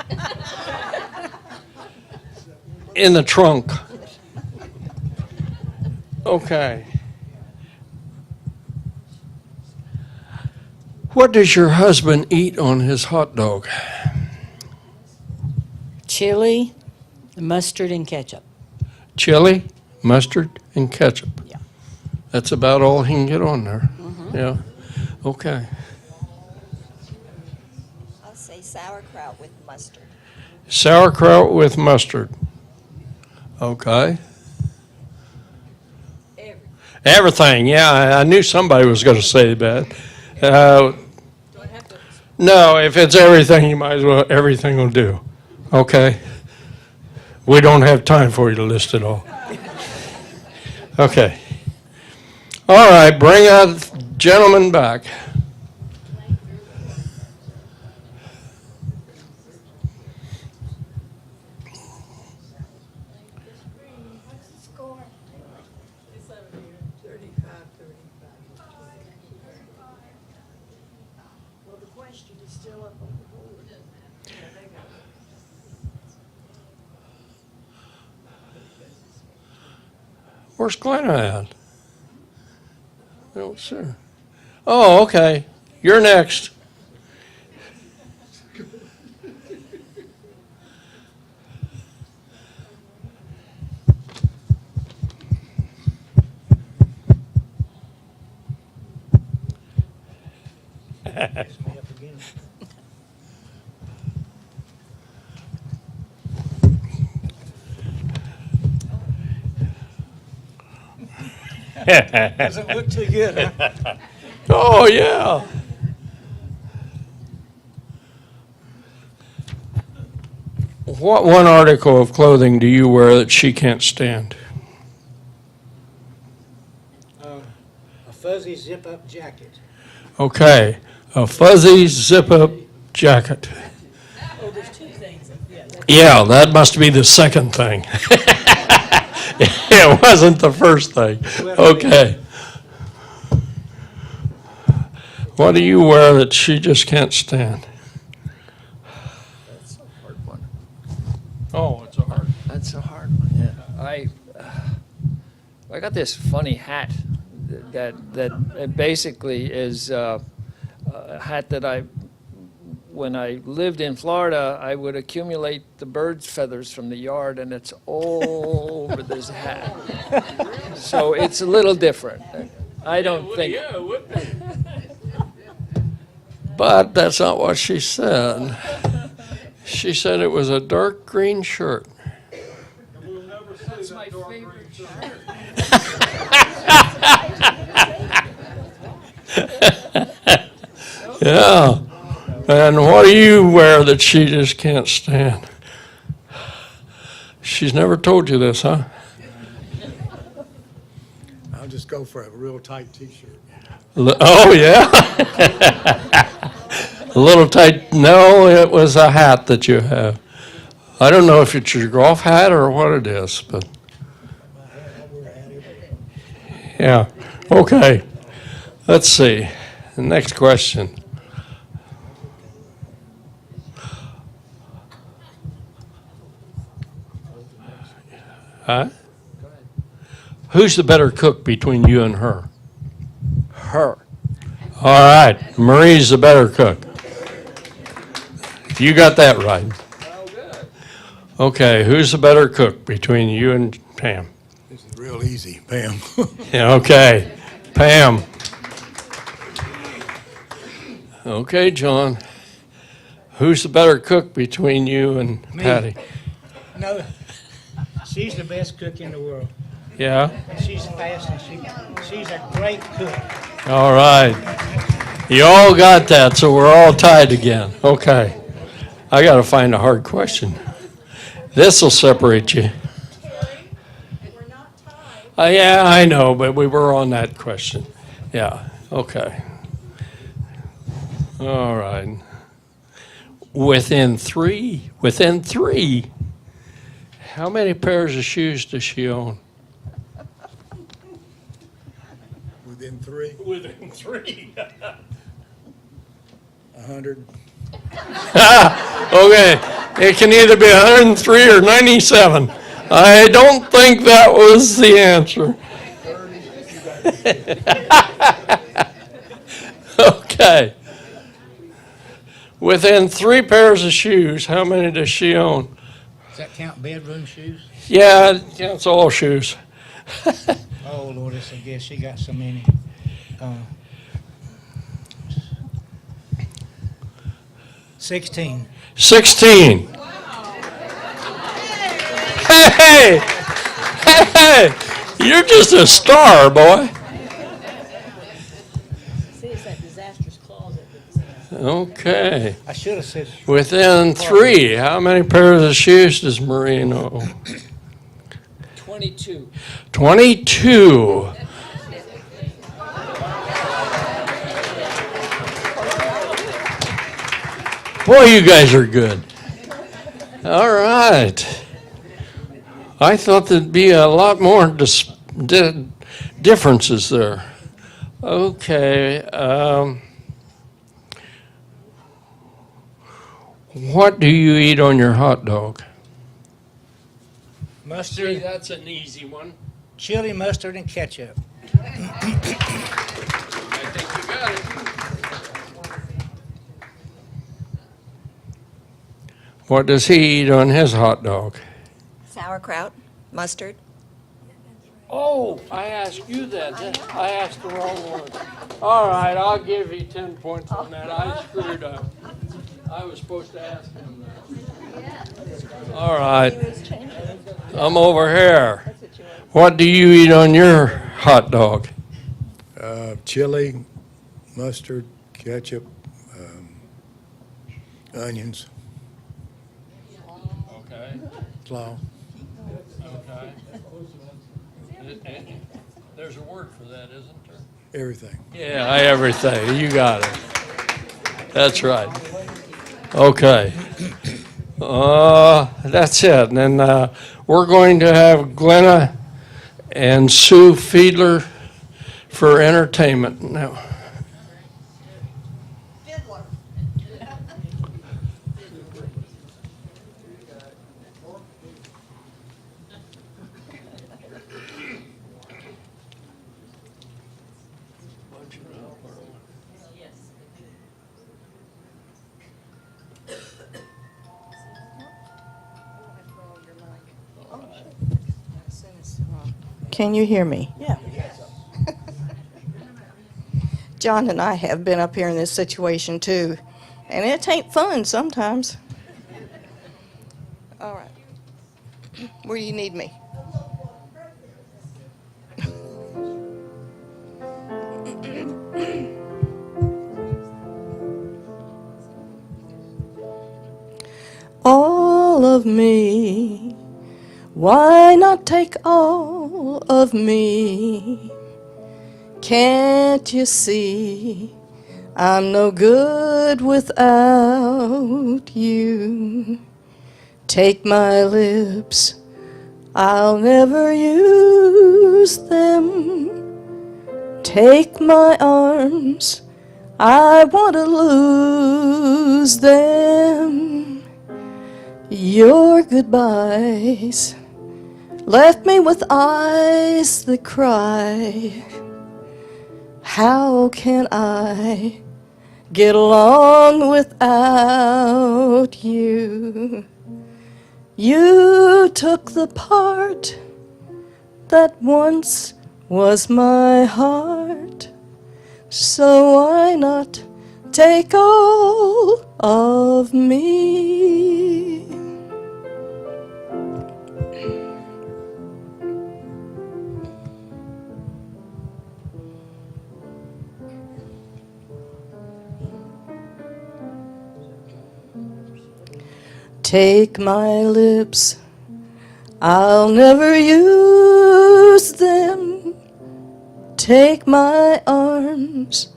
the garage? In the trunk. Okay. What does your husband eat on his hot dog? Chili, mustard, and ketchup. Chili, mustard, and ketchup. Yeah. That's about all he can get on there. Yeah. Okay. I'll say sauerkraut with mustard. Sauerkraut with mustard. Okay. Everything. Yeah, I knew somebody was going to say that. No, if it's everything, you might as well, everything will do. Okay. We don't have time for you to list it all. Okay. All right, bring that gentleman back. Well, the question is still up on the board. Where's Glenna at? I don't see her. Oh, okay. You're next. Mess me up again. Doesn't look too good, huh? Oh, yeah. What one article of clothing do you wear that she can't stand? A fuzzy zip-up jacket. Okay, a fuzzy zip-up jacket. Oh, there's two things. Yeah, that must be the second thing. It wasn't the first thing. Okay. What do you wear that she just can't stand? That's a hard one. Oh, it's a hard. That's a hard one, yeah. I got this funny hat that basically is a hat that when I lived in Florida, I would accumulate the bird's feathers from the yard, and it's all over this hat. So it's a little different. I don't think. Yeah, it would be. But that's not what she said. She said it was a dark green shirt. That's my favorite shirt. Yeah. And what do you wear that she just can't stand? She's never told you this, huh? I'll just go for a real tight T-shirt. Oh, yeah? A little tight. No, it was a hat that you have. I don't know if it's your golf hat or what it is, but yeah. Okay. Let's see. The next question. Huh? Who's the better cook between you and her? Her. All right. Marie's the better cook. You got that right. Okay. Who's the better cook between you and Pam? This is real easy, Pam. Yeah, okay. Pam. Okay, John. Who's the better cook between you and Me. Patty? No, she's the best cook in the world. Yeah? She's fast and she's a great cook. All right. You all got that, so we're all tied again. Okay. I got to find a hard question. This will separate you. We're not tied. Yeah, I know, but we were on that question. Yeah, okay. All right. Within three. Within three. How many pairs of shoes does she own? Within three, Within three. 100. Okay, it can either be 103 or 97. I don't think that was the answer. Okay. Within three pairs of shoes, how many does she own? Does that count bedroom shoes? Yeah, it counts all shoes. Oh, Lord, I guess she got so many. 16. 16. Hey! Hey! You're just a star, boy. See, it's that disastrous closet. Okay. I should have said. Within three, how many pairs of shoes does Marie know? 22. 22. Boy, you guys are good. All right. I thought there'd be a lot more differences there. Okay. What do you eat on your hot dog? Mustard, That's an easy one. chili, mustard, and ketchup. I think you got it. What does he eat on his hot dog? Sauerkraut, mustard. Oh, I asked you that. I asked the wrong one. All right, I'll give you 10 points on that. I screwed up. I was supposed to ask him that. All right. I'm over here. What do you eat on your hot dog? Chili, mustard, ketchup, onions, Okay. slaw. Okay. There's a word for that, isn't there? Everything. Yeah, everything. You got it. That's right. Okay. That's it. And then we're going to have Glenna and Sue Fiedler for entertainment now. Can you hear me? Yeah. John and I have been up here in this situation too, and it ain't fun sometimes. All right. Where do you need me? All of me. Why not take all of me? Can't you see I'm no good without you? Take my lips, I'll never use them. Take my arms, I want to lose them. Your goodbyes left me with eyes that cry. How can I get along without you? You took the part that once was my heart, so why not take all of me? Take my lips, I'll never use them. Take my arms,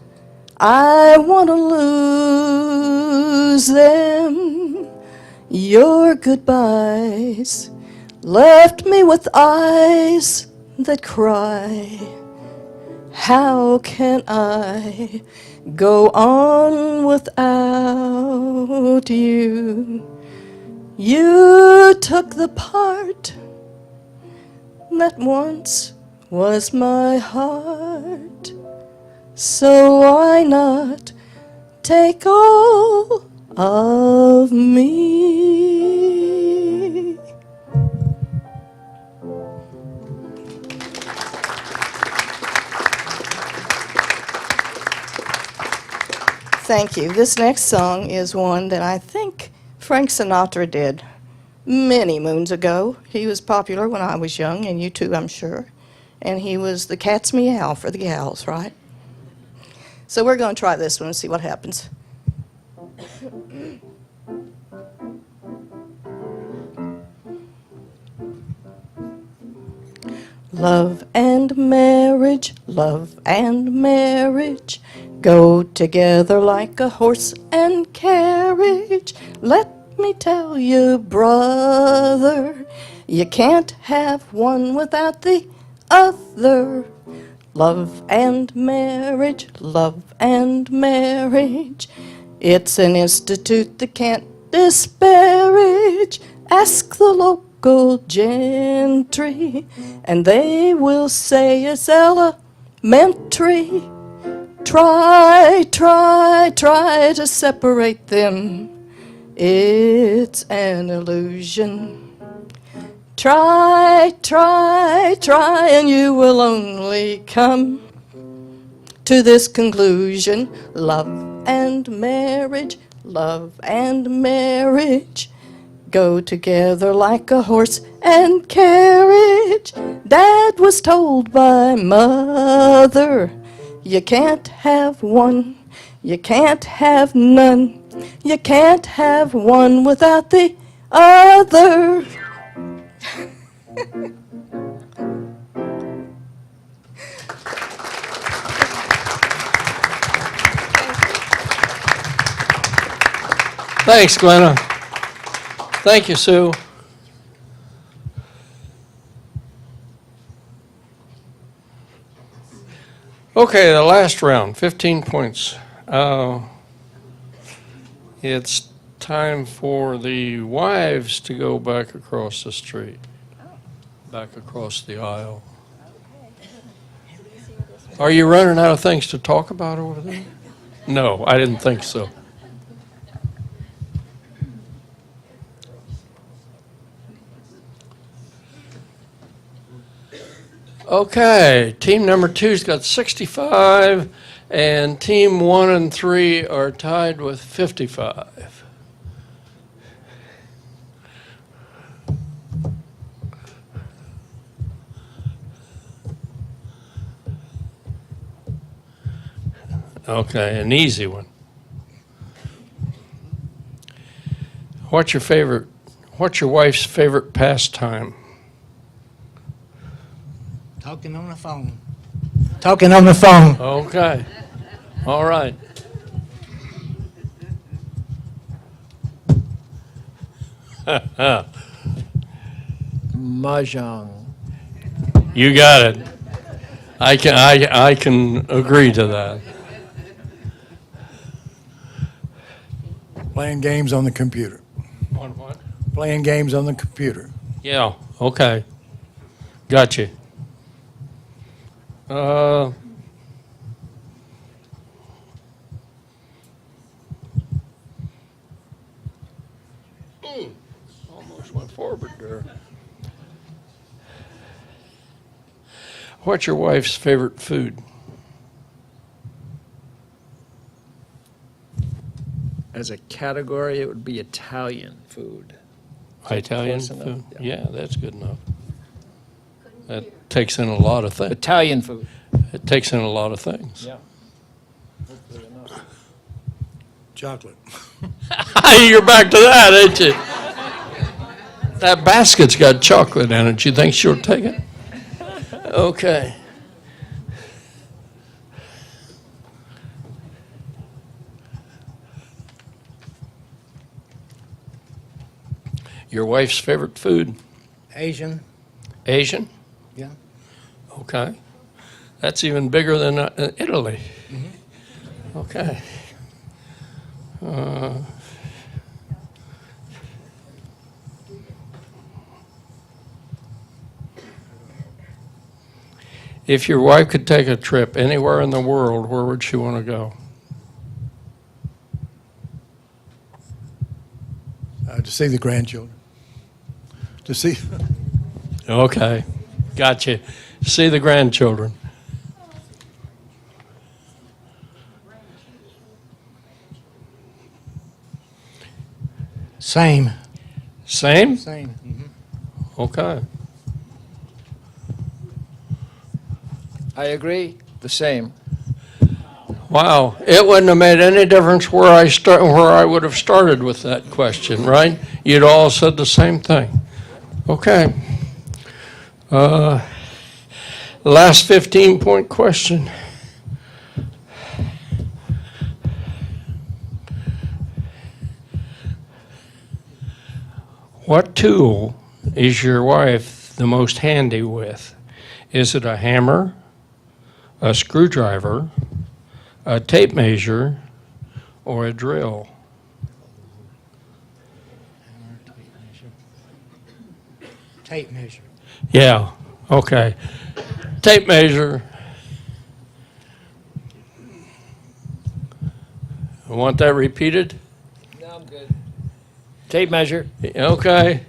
I want to lose them. Your goodbyes left me with eyes that cry. How can I go on without you? You took the part that once was my heart. So why not take all of me? Thank you. This next song is one that I think Frank Sinatra did many moons ago. He was popular when I was young, and you too, I'm sure. And he was the cat's meow for the gals, right? So we're going to try this one and see what happens. Love and marriage go together like a horse and carriage. Let me tell you, brother, you can't have one without the other. Love and marriage, it's an institute that can't disparage. Ask the local gentry, and they will say it's elementary. Try to separate them. It's an illusion. Try, and you will only come to this conclusion. Love and marriage go together like a horse and carriage. Dad was told by mother, you can't have one, you can't have none, you can't have one without the other. Thanks, Glenna. Thank you, Sue. Okay, the last round, 15 points. It's time for the wives to go back across the street, back across the aisle. Are you running out of things to talk about over there? No, I didn't think so. Okay, team number 2's got 65, and team 1 and 3 are tied with 55. Okay, an easy one. What's your wife's favorite pastime? Talking on the phone. Talking on the phone. Okay. All right. Mahjong. You got it. I can agree to that. Playing games on the computer. On what? Playing games on the computer. Yeah, okay. Gotcha. Almost went forward there. What's your wife's favorite food? As a category, it would be Italian food. Italian close enough? food? Yeah. Yeah, that's good enough. That takes in a lot of things. Italian food. It takes in a lot of things. Yeah. Hopefully enough. Chocolate. You're back to that, ain't you? That basket's got chocolate in it. You think she'll take it? Okay. Your wife's favorite food? Asian, Asian? yeah. Okay. That's even bigger than Italy. Okay. If your wife could take a trip anywhere in the world, where would she want to go? To see the grandchildren. To see. Okay. Gotcha. See the grandchildren. Same. Same? Same. Okay. I agree, the same. Wow, it wouldn't have made any difference where I would have started with that question, right? You'd all said the same thing. Okay. Last 15-point question. What tool is your wife the most handy with? Is it a hammer, a screwdriver, a tape measure, or a drill? Tape measure. Yeah, okay. Tape measure. I want that repeated? No, I'm good. Tape measure. Okay.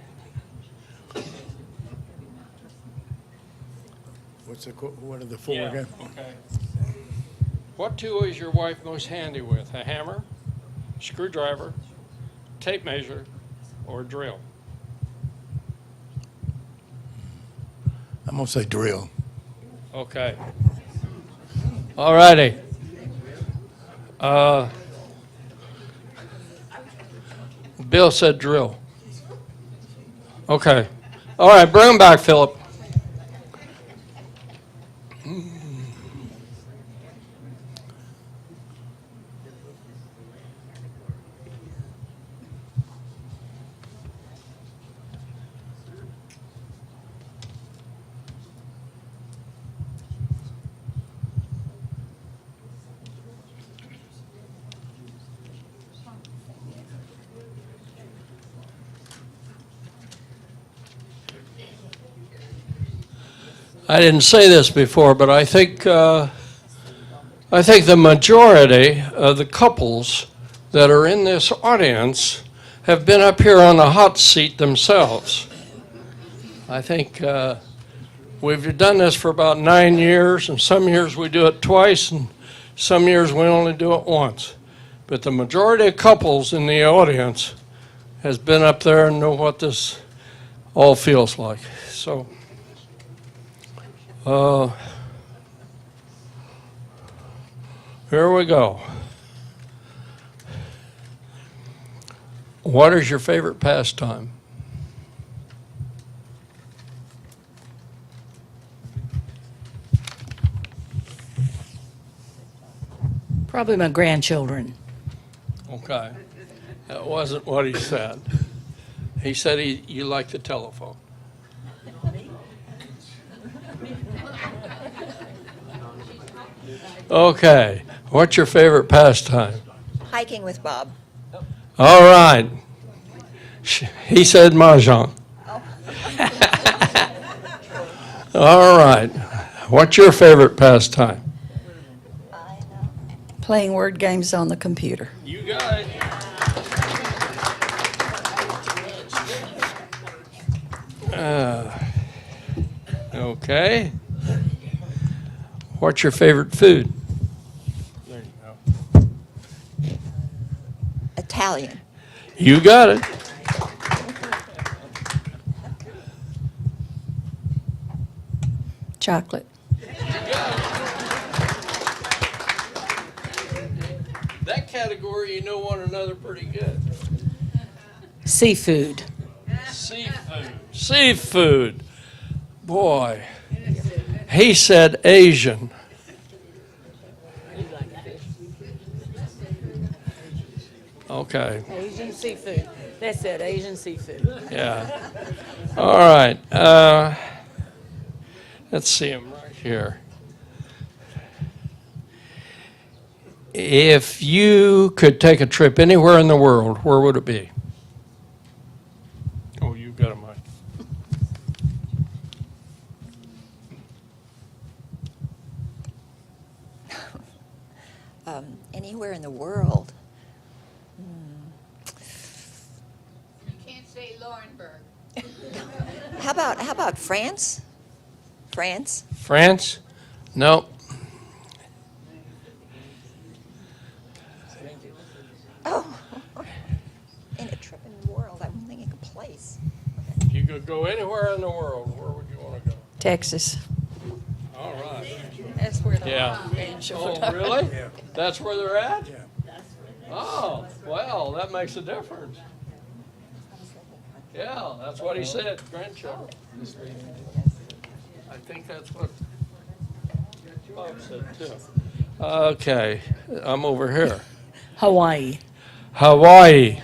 What are the four again? Okay. What tool is your wife most handy with? A hammer, screwdriver, tape measure, or drill? I'm going to say drill. Okay. All righty. Bill said drill. Okay. All right, bring him back, Philip. I didn't say this before, but I think the majority of the couples that are in this audience have been up here on the hot seat themselves. I think we've done this for about 9 years, and some years we do it twice, and some years we only do it once. But the majority of couples in the audience has been up there and know what this all feels like. So. Here we go. What is your favorite pastime? Probably my grandchildren. Okay. That wasn't what he said. He said you like the telephone. Okay. What's your favorite pastime? Hiking with Bob. All right. He said mahjong. All right. What's your favorite pastime? Playing word games on the computer. You got it. Okay. What's your favorite food? There you go. Italian. You got it. Chocolate. That category, you know one another pretty good. Seafood. Seafood. Seafood. Boy. He said Asian. Okay. Asian seafood. That's it, Asian seafood. Yeah. All right. Let's see him right here. If you could take a trip anywhere in the world, where would it be? Oh, you've got a mic. Anywhere in the world. You can't say Laurenburg. How about France? France? France? No. Oh, in a trip in the world. I'm thinking a place. You could go anywhere in the world. Where would you want to go? Texas. All right. That's where the Yeah. grandchildren Oh, are. really? That's where they're at? Oh, well, that makes a difference. Yeah, that's what he said, grandchildren. I think that's what Bob said too. Okay, I'm over here. Hawaii. Hawaii.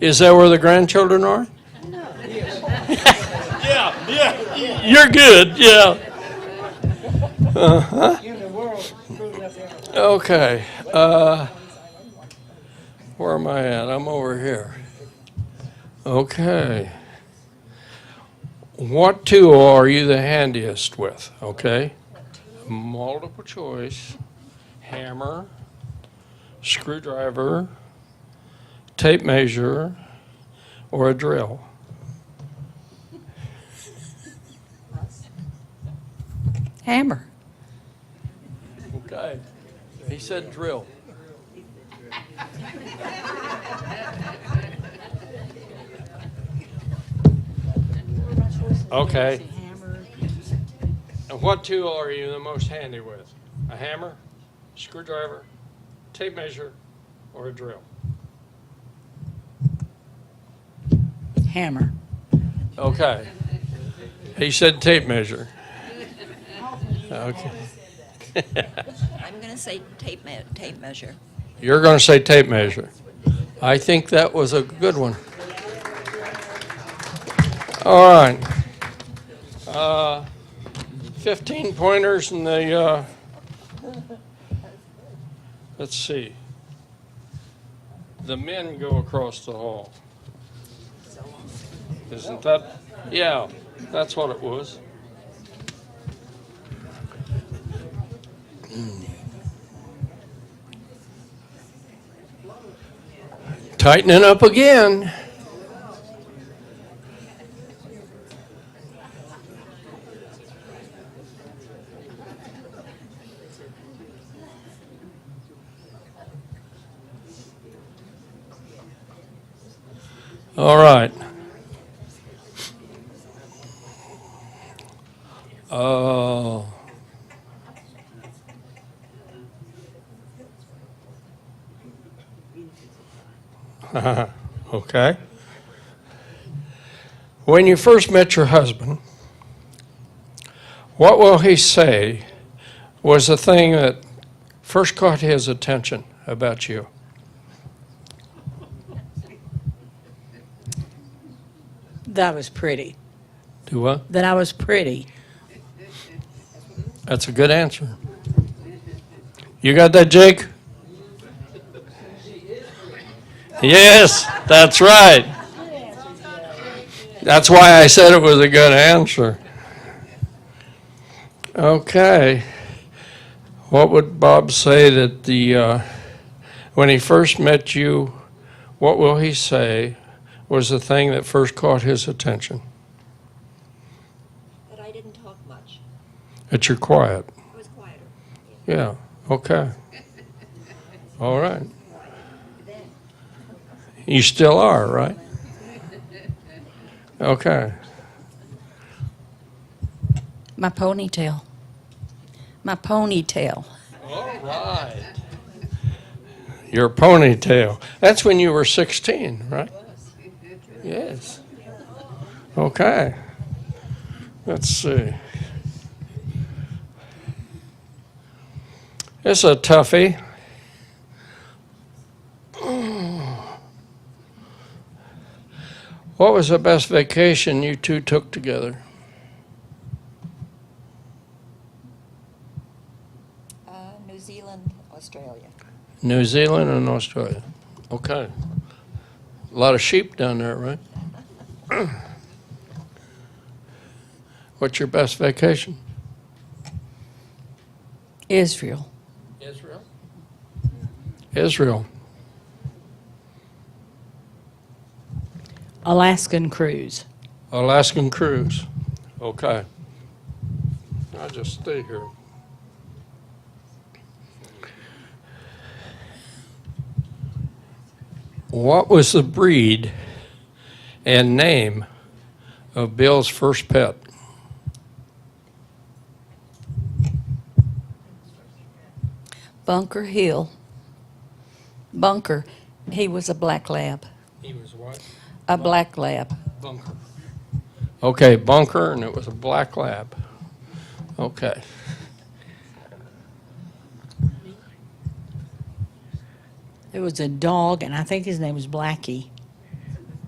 Is that where the grandchildren are? No. Yeah, you're good, yeah. Uh-huh. In the world, Okay, where am I at? I'm over here. Okay. What tool are you the handiest with? Okay. Multiple choice. Hammer, screwdriver, tape measure, or a drill. Hammer. Okay. He said drill. Okay. And what tool are you the most handy with? A hammer, screwdriver, tape measure, or a drill? Hammer. Okay. He said tape measure. Okay. I'm going to say tape measure. You're going to say tape measure. I think that was a good one. All right. 15 pointers in the, let's see. The men go across the hall. Isn't that? Yeah, that's what it was. Tightening up again. All right. Oh. Okay. When you first met your husband, what will he say was the thing that first caught his attention about you? That I was pretty. Do what? That I was pretty. That's a good answer. You got that, Jake? Yes, that's right. That's why I said it was a good answer. Okay. What would Bob say that when he first met you, what will he say was the thing that first caught his attention? That I didn't talk much. That you're quiet. I was quieter. Yeah, okay. All right. You still are, right? Okay. My ponytail. My ponytail. All right. Your ponytail. That's when you were 16, right? Yes. Okay. Let's see. It's a toughie. What was the best vacation you two took together? New Zealand, Australia. New Zealand and Australia. Okay. A lot of sheep down there, right? What's your best vacation? Israel. Israel. Israel. Alaskan cruise. Alaskan cruise. Okay. I'll just stay here. What was the breed and name of Bill's first pet? Bunker Hill. Bunker. He was a black lab. He was what? A black lab. Bunker. Okay, Bunker, and it was a black lab. Okay. There was a dog, and I think his name was Blackie.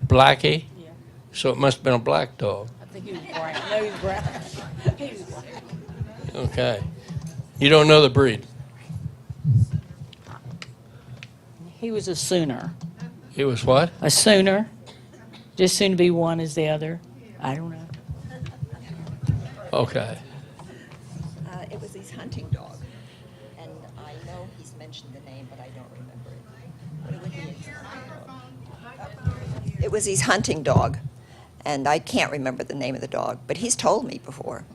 Blackie? Yeah. So it must have been a black dog. I think he was brown. No, he was brown. He was brown. Okay. You don't know the breed? He was a Sooner. He was what? A Sooner. Just soon to be one as the other. I don't know. Okay. It was his hunting dog, and I know he's mentioned the name, but I don't remember it. What would be his hunting dog? It was his hunting dog, and I can't remember the name of the dog, but he's told me before.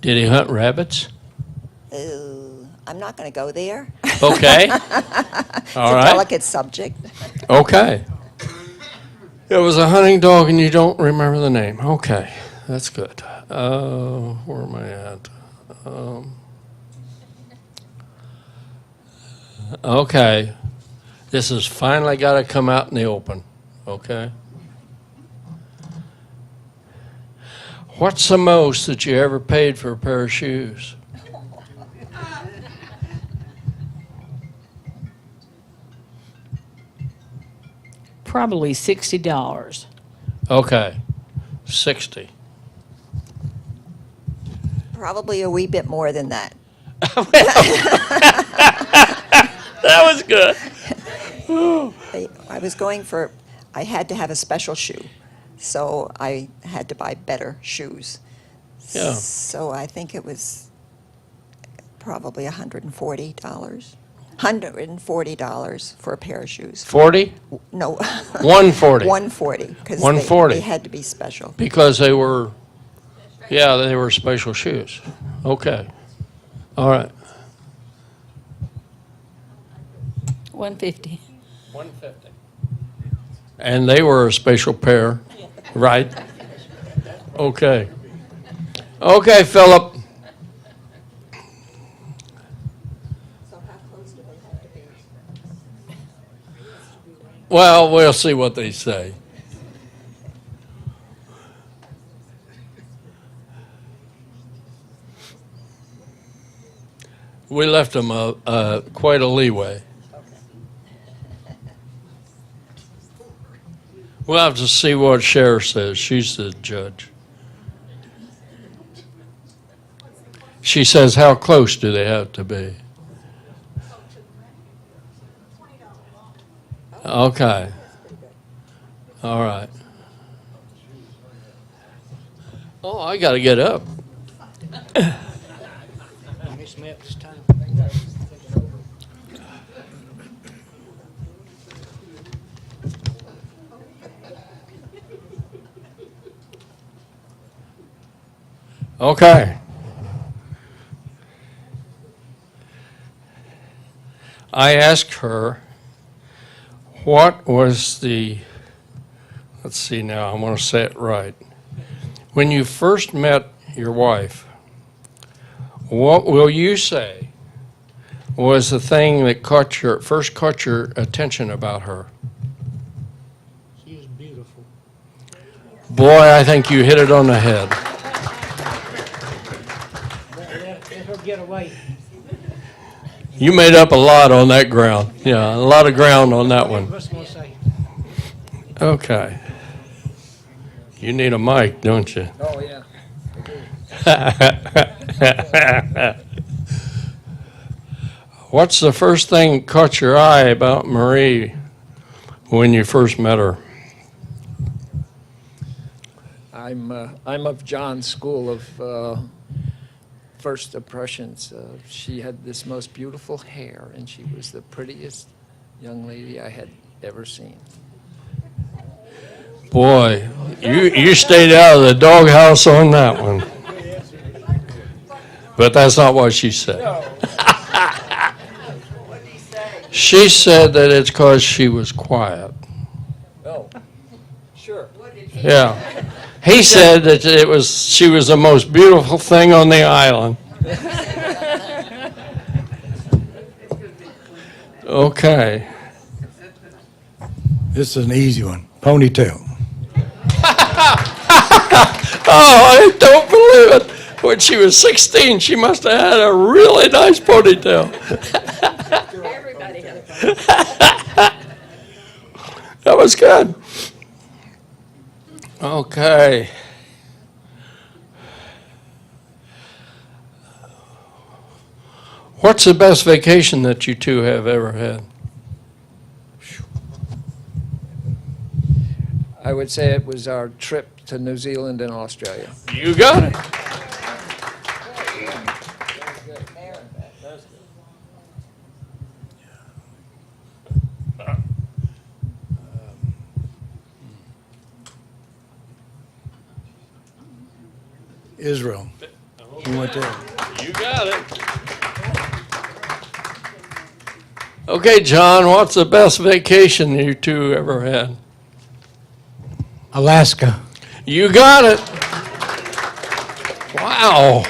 Did he hunt rabbits? I'm not going to go there. Okay. It's All a right. delicate subject. Okay. It was a hunting dog and you don't remember the name. Okay. That's good. Where am I at? Okay. This has finally got to come out in the open. Okay. What's the most that you ever paid for a pair of shoes? Probably $60. Okay. 60. Probably a wee bit more than that. That was good. I was going for, I had to have a special shoe, so I had to buy better shoes. Yeah. So I think it was probably $140. $140 for a pair of shoes. 40? No. 140. 140, because 140. they had to be special. Because they were special shoes. Okay. All right. 150. 150. And they were a special pair, right? Okay. Okay, Philip. So how close do they have to be? Well, we'll see what they say. We left them quite a leeway. We'll have to see what Cher says. She's the judge. She says, how close do they have to be? Okay. All right. Oh, I got to get up. Miss me up this time. Okay. I asked her, what was the, let's see now, I want to say it right. When you first met your wife, what will you say was the thing that first caught your attention about her? She was beautiful. Boy, I think you hit it on the head. Let her get away. You made up a lot on that ground. Yeah, a lot of ground on that one. What's going to say? Okay. You need a mic, don't you? Oh, yeah. What's the first thing that caught your eye about Marie when you first met her? I'm of John's school of first impressions. She had this most beautiful hair, and she was the prettiest young lady I had ever seen. Boy, you stayed out of the doghouse on that one. But that's not what she said. She said that it's because she was quiet. Oh, sure. Yeah. He said that she was the most beautiful thing on the island. Okay. This is an easy one. Ponytail. Oh, I don't believe it. When she was 16, she must have had a really nice ponytail. Everybody had a That was good. Okay. What's the best vacation that you two have ever had? I would say it was our trip to New Zealand and Australia. You got it. Israel. We went there. You got it. Okay, John, what's the best vacation you two ever had? Alaska. You got it. Wow.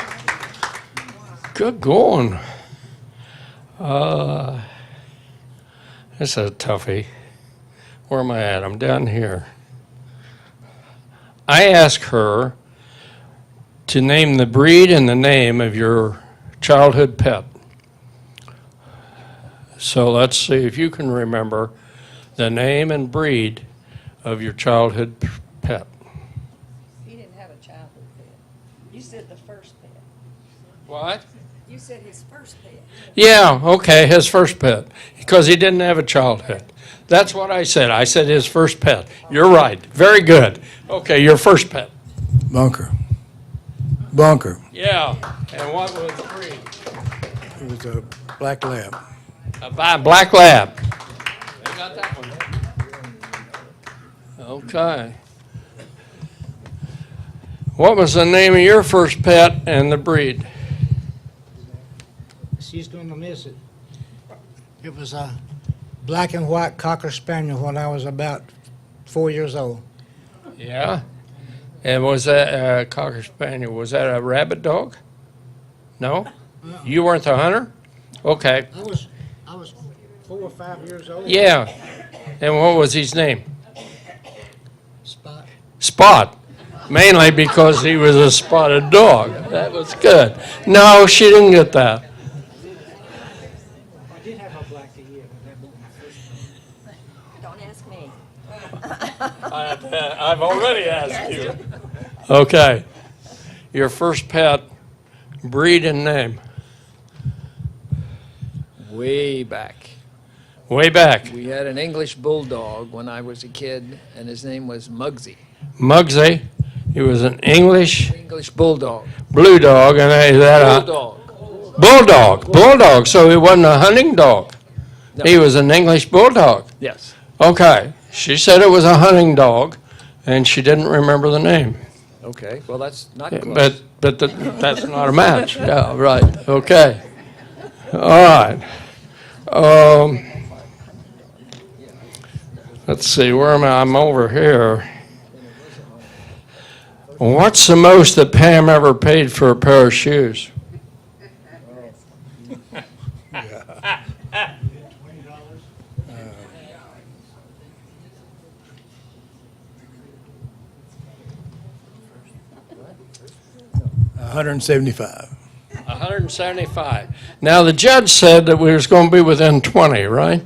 Good going. That's a toughie. Where am I at? I'm down here. I asked her to name the breed and the name of your childhood pet. So let's see if you can remember the name and breed of your childhood pet. He didn't have a childhood pet. You said the first pet. What? You said his first pet. Yeah, okay, his first pet, because he didn't have a childhood. That's what I said. I said his first pet. You're right. Very good. Okay, your first pet. Bunker. Bunker. Yeah. And what was the breed? It was a black lab. A black lab. They got that one. Okay. What was the name of your first pet and the breed? She's gonna miss it. It was a black and white Cocker Spaniel when I was about 4 years old. Yeah. And was that a Cocker Spaniel? Was that a rabbit dog? No? You weren't the hunter? Okay. I was 4 or 5 years old. Yeah. And what was his name? Spot. Spot. Mainly because he was a spotted dog. That was good. No, she didn't get that. I did have a blackie here, but that wasn't my first one. Don't ask me. I've already asked you. Okay. Your first pet, breed and name. Way back. Way back. We had an English bulldog when I was a kid, and his name was Muggsy. Muggsy. He was an English bulldog. blue dog, and is that Bulldog. Bulldog. So he wasn't a hunting dog. No. He was an English bulldog. Yes. Okay. She said it was a hunting dog, and she didn't remember the name. Okay. Well, that's not close. But that's not a match. Yeah, right. Okay. All right. Let's see, where am I? I'm over here. What's the most that Pam ever paid for a pair of shoes? $175. 175. Now, the judge said that we was going to be within 20, right?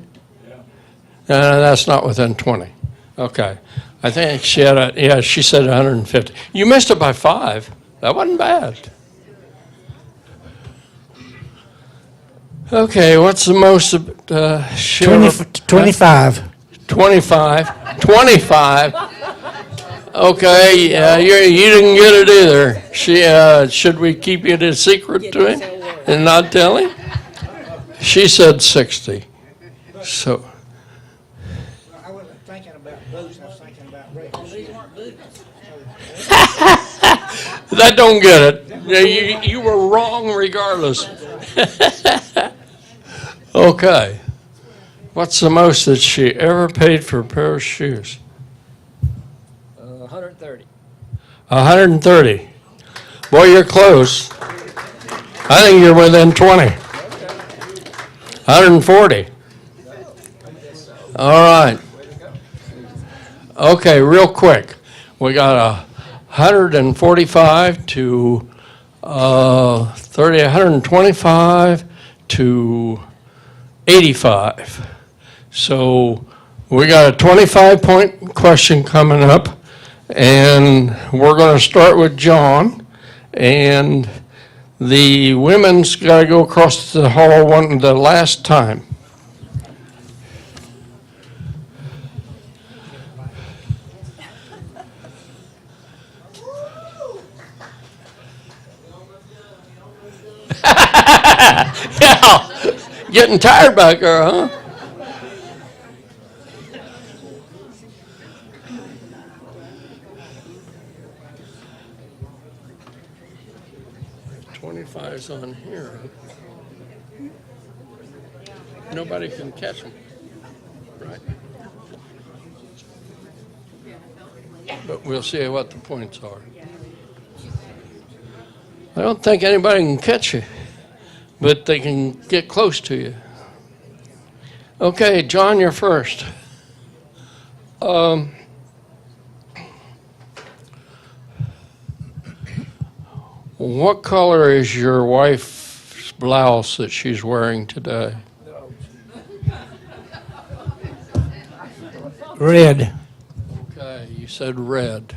That's not within 20. Okay. I think she had she said 150. You missed it by 5. That wasn't bad. Okay, what's the most she ever- 25. 25. 25. Okay, you didn't get it either. Should we keep it a secret to him and not tell him? She said 60. So, I wasn't thinking about boots, I was thinking about regular shoes. that don't get it. You were wrong regardless. Okay. What's the most that she ever paid for a pair of shoes? 130. 130. Boy, you're close. I think you're within 20. 140. All right. Okay, real quick. We got 145 to 30, 125 to 85. So we got a 25-point question coming up, and we're going to start with John. And the women's got to go across the hall the last time. Yeah, getting tired back there, huh? $25's on here. Nobody can catch them, right? But we'll see what the points are. I don't think anybody can catch you, but they can get close to you. Okay, John, you're first. What color is your wife's blouse that she's wearing today? Red. Okay, you said red.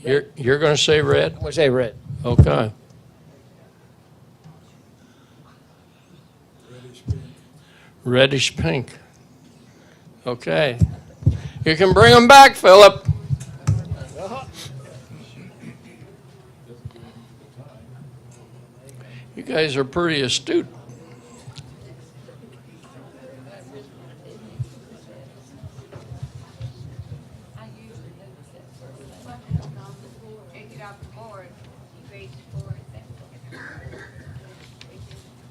You're going to say red? I'm going to say red. Okay. Reddish pink. Okay. You can bring them back, Philip. You guys are pretty astute. Take it off the board, erase the board,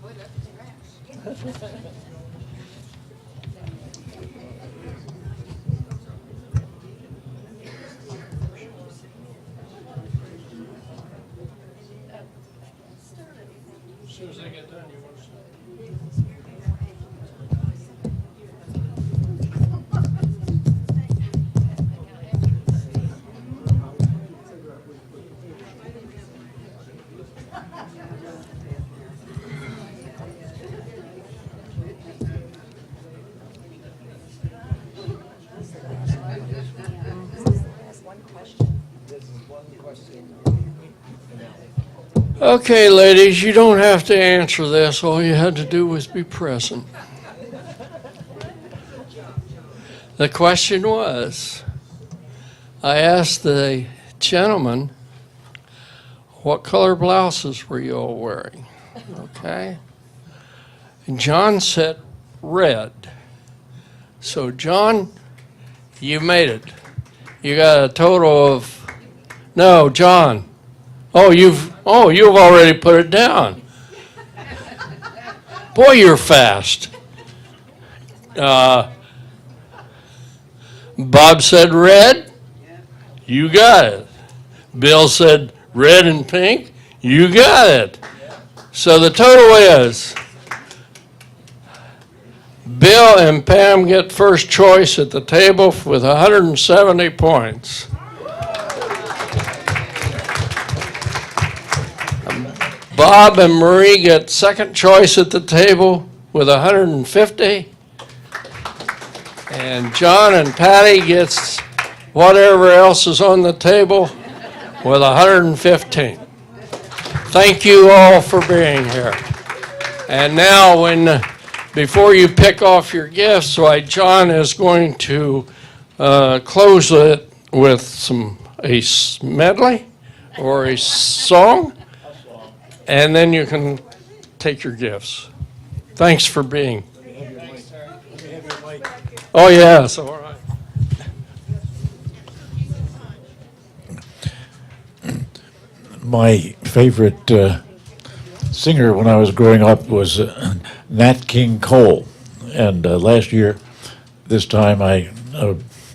put up the rest. As soon as they get done, you want to Okay, ladies, you don't have to answer this. All you had to do was be present. The question was, I asked the gentleman, what color blouses were you all wearing? Okay. And John said red. So, John, you made it. You got a total of, no, John. You've already put it down. Boy, you're fast. Bob said red. You got it. Bill said red and pink. You got it. So the total is Bill and Pam get first choice at the table with 170 points. Bob and Marie get second choice at the table with 150. And John and Patty gets whatever else is on the table with 115. Thank you all for being here. And now, before you pick off your gifts, John is going to close it with a medley or a song, and then you can take your gifts. Thanks for being. Oh, yes, all right. My favorite singer when I was growing up was Nat King Cole. And last year, this time, I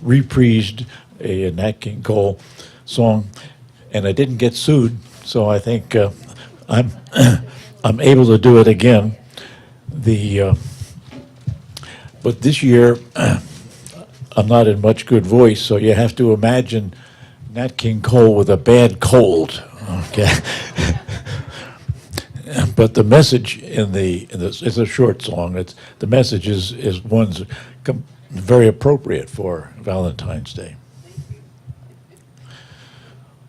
reprised a Nat King Cole song, and I didn't get sued, so I think I'm I'm able to do it again. But this year, I'm not in much good voice, so you have to imagine Nat King Cole with a bad cold. Okay. But the message it's a short song. The message is one's very appropriate for Valentine's Day.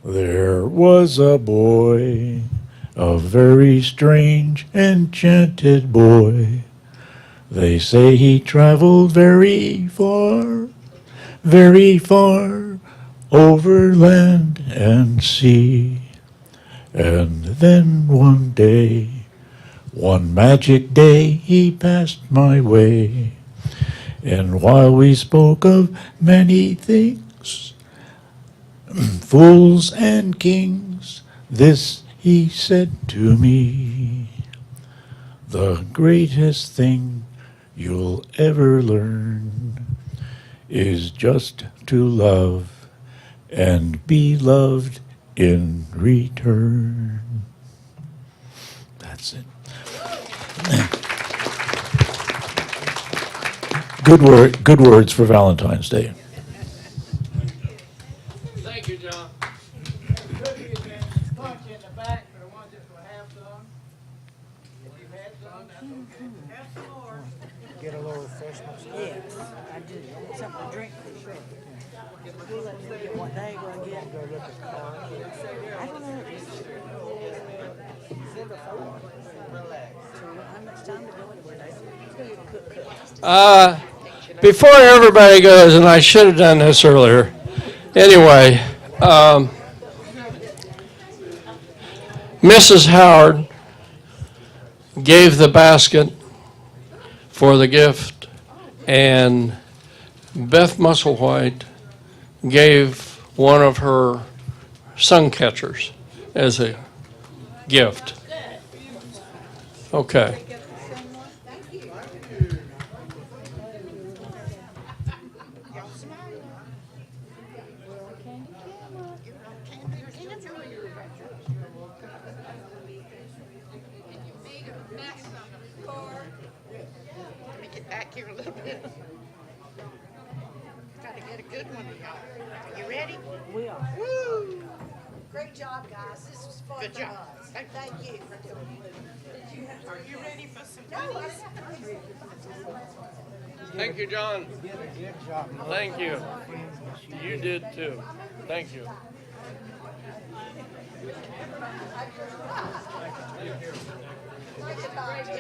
There was a boy, a very strange, enchanted boy. They say he traveled very far, over land and sea. And then one magic day, he passed my way. And while we spoke of many things, fools and kings, this he said to me: the greatest thing you'll ever learn is just to love and be loved in return. That's it. Good words for Valentine's Day. Thank you, John. Get a little refreshments. Yes, I do. I want something to drink for sure. We'll let me get what they will get. Go look at cars. I don't know. How much time to go anywhere? Before everybody goes, and I should have done this earlier. Anyway, Mrs. Howard gave the basket for the gift, and Beth Musselwhite gave one of her sun catchers as a gift. Okay. Let me get back here a little bit. Gotta get a good one. You ready? We are. Woo! Great job, guys. This was fun Good for job. us. Thank you for doing it. Are you ready for some No, I goodies? Thank you, John. You did a good job. Thank you. You did too. Thank you. Great job.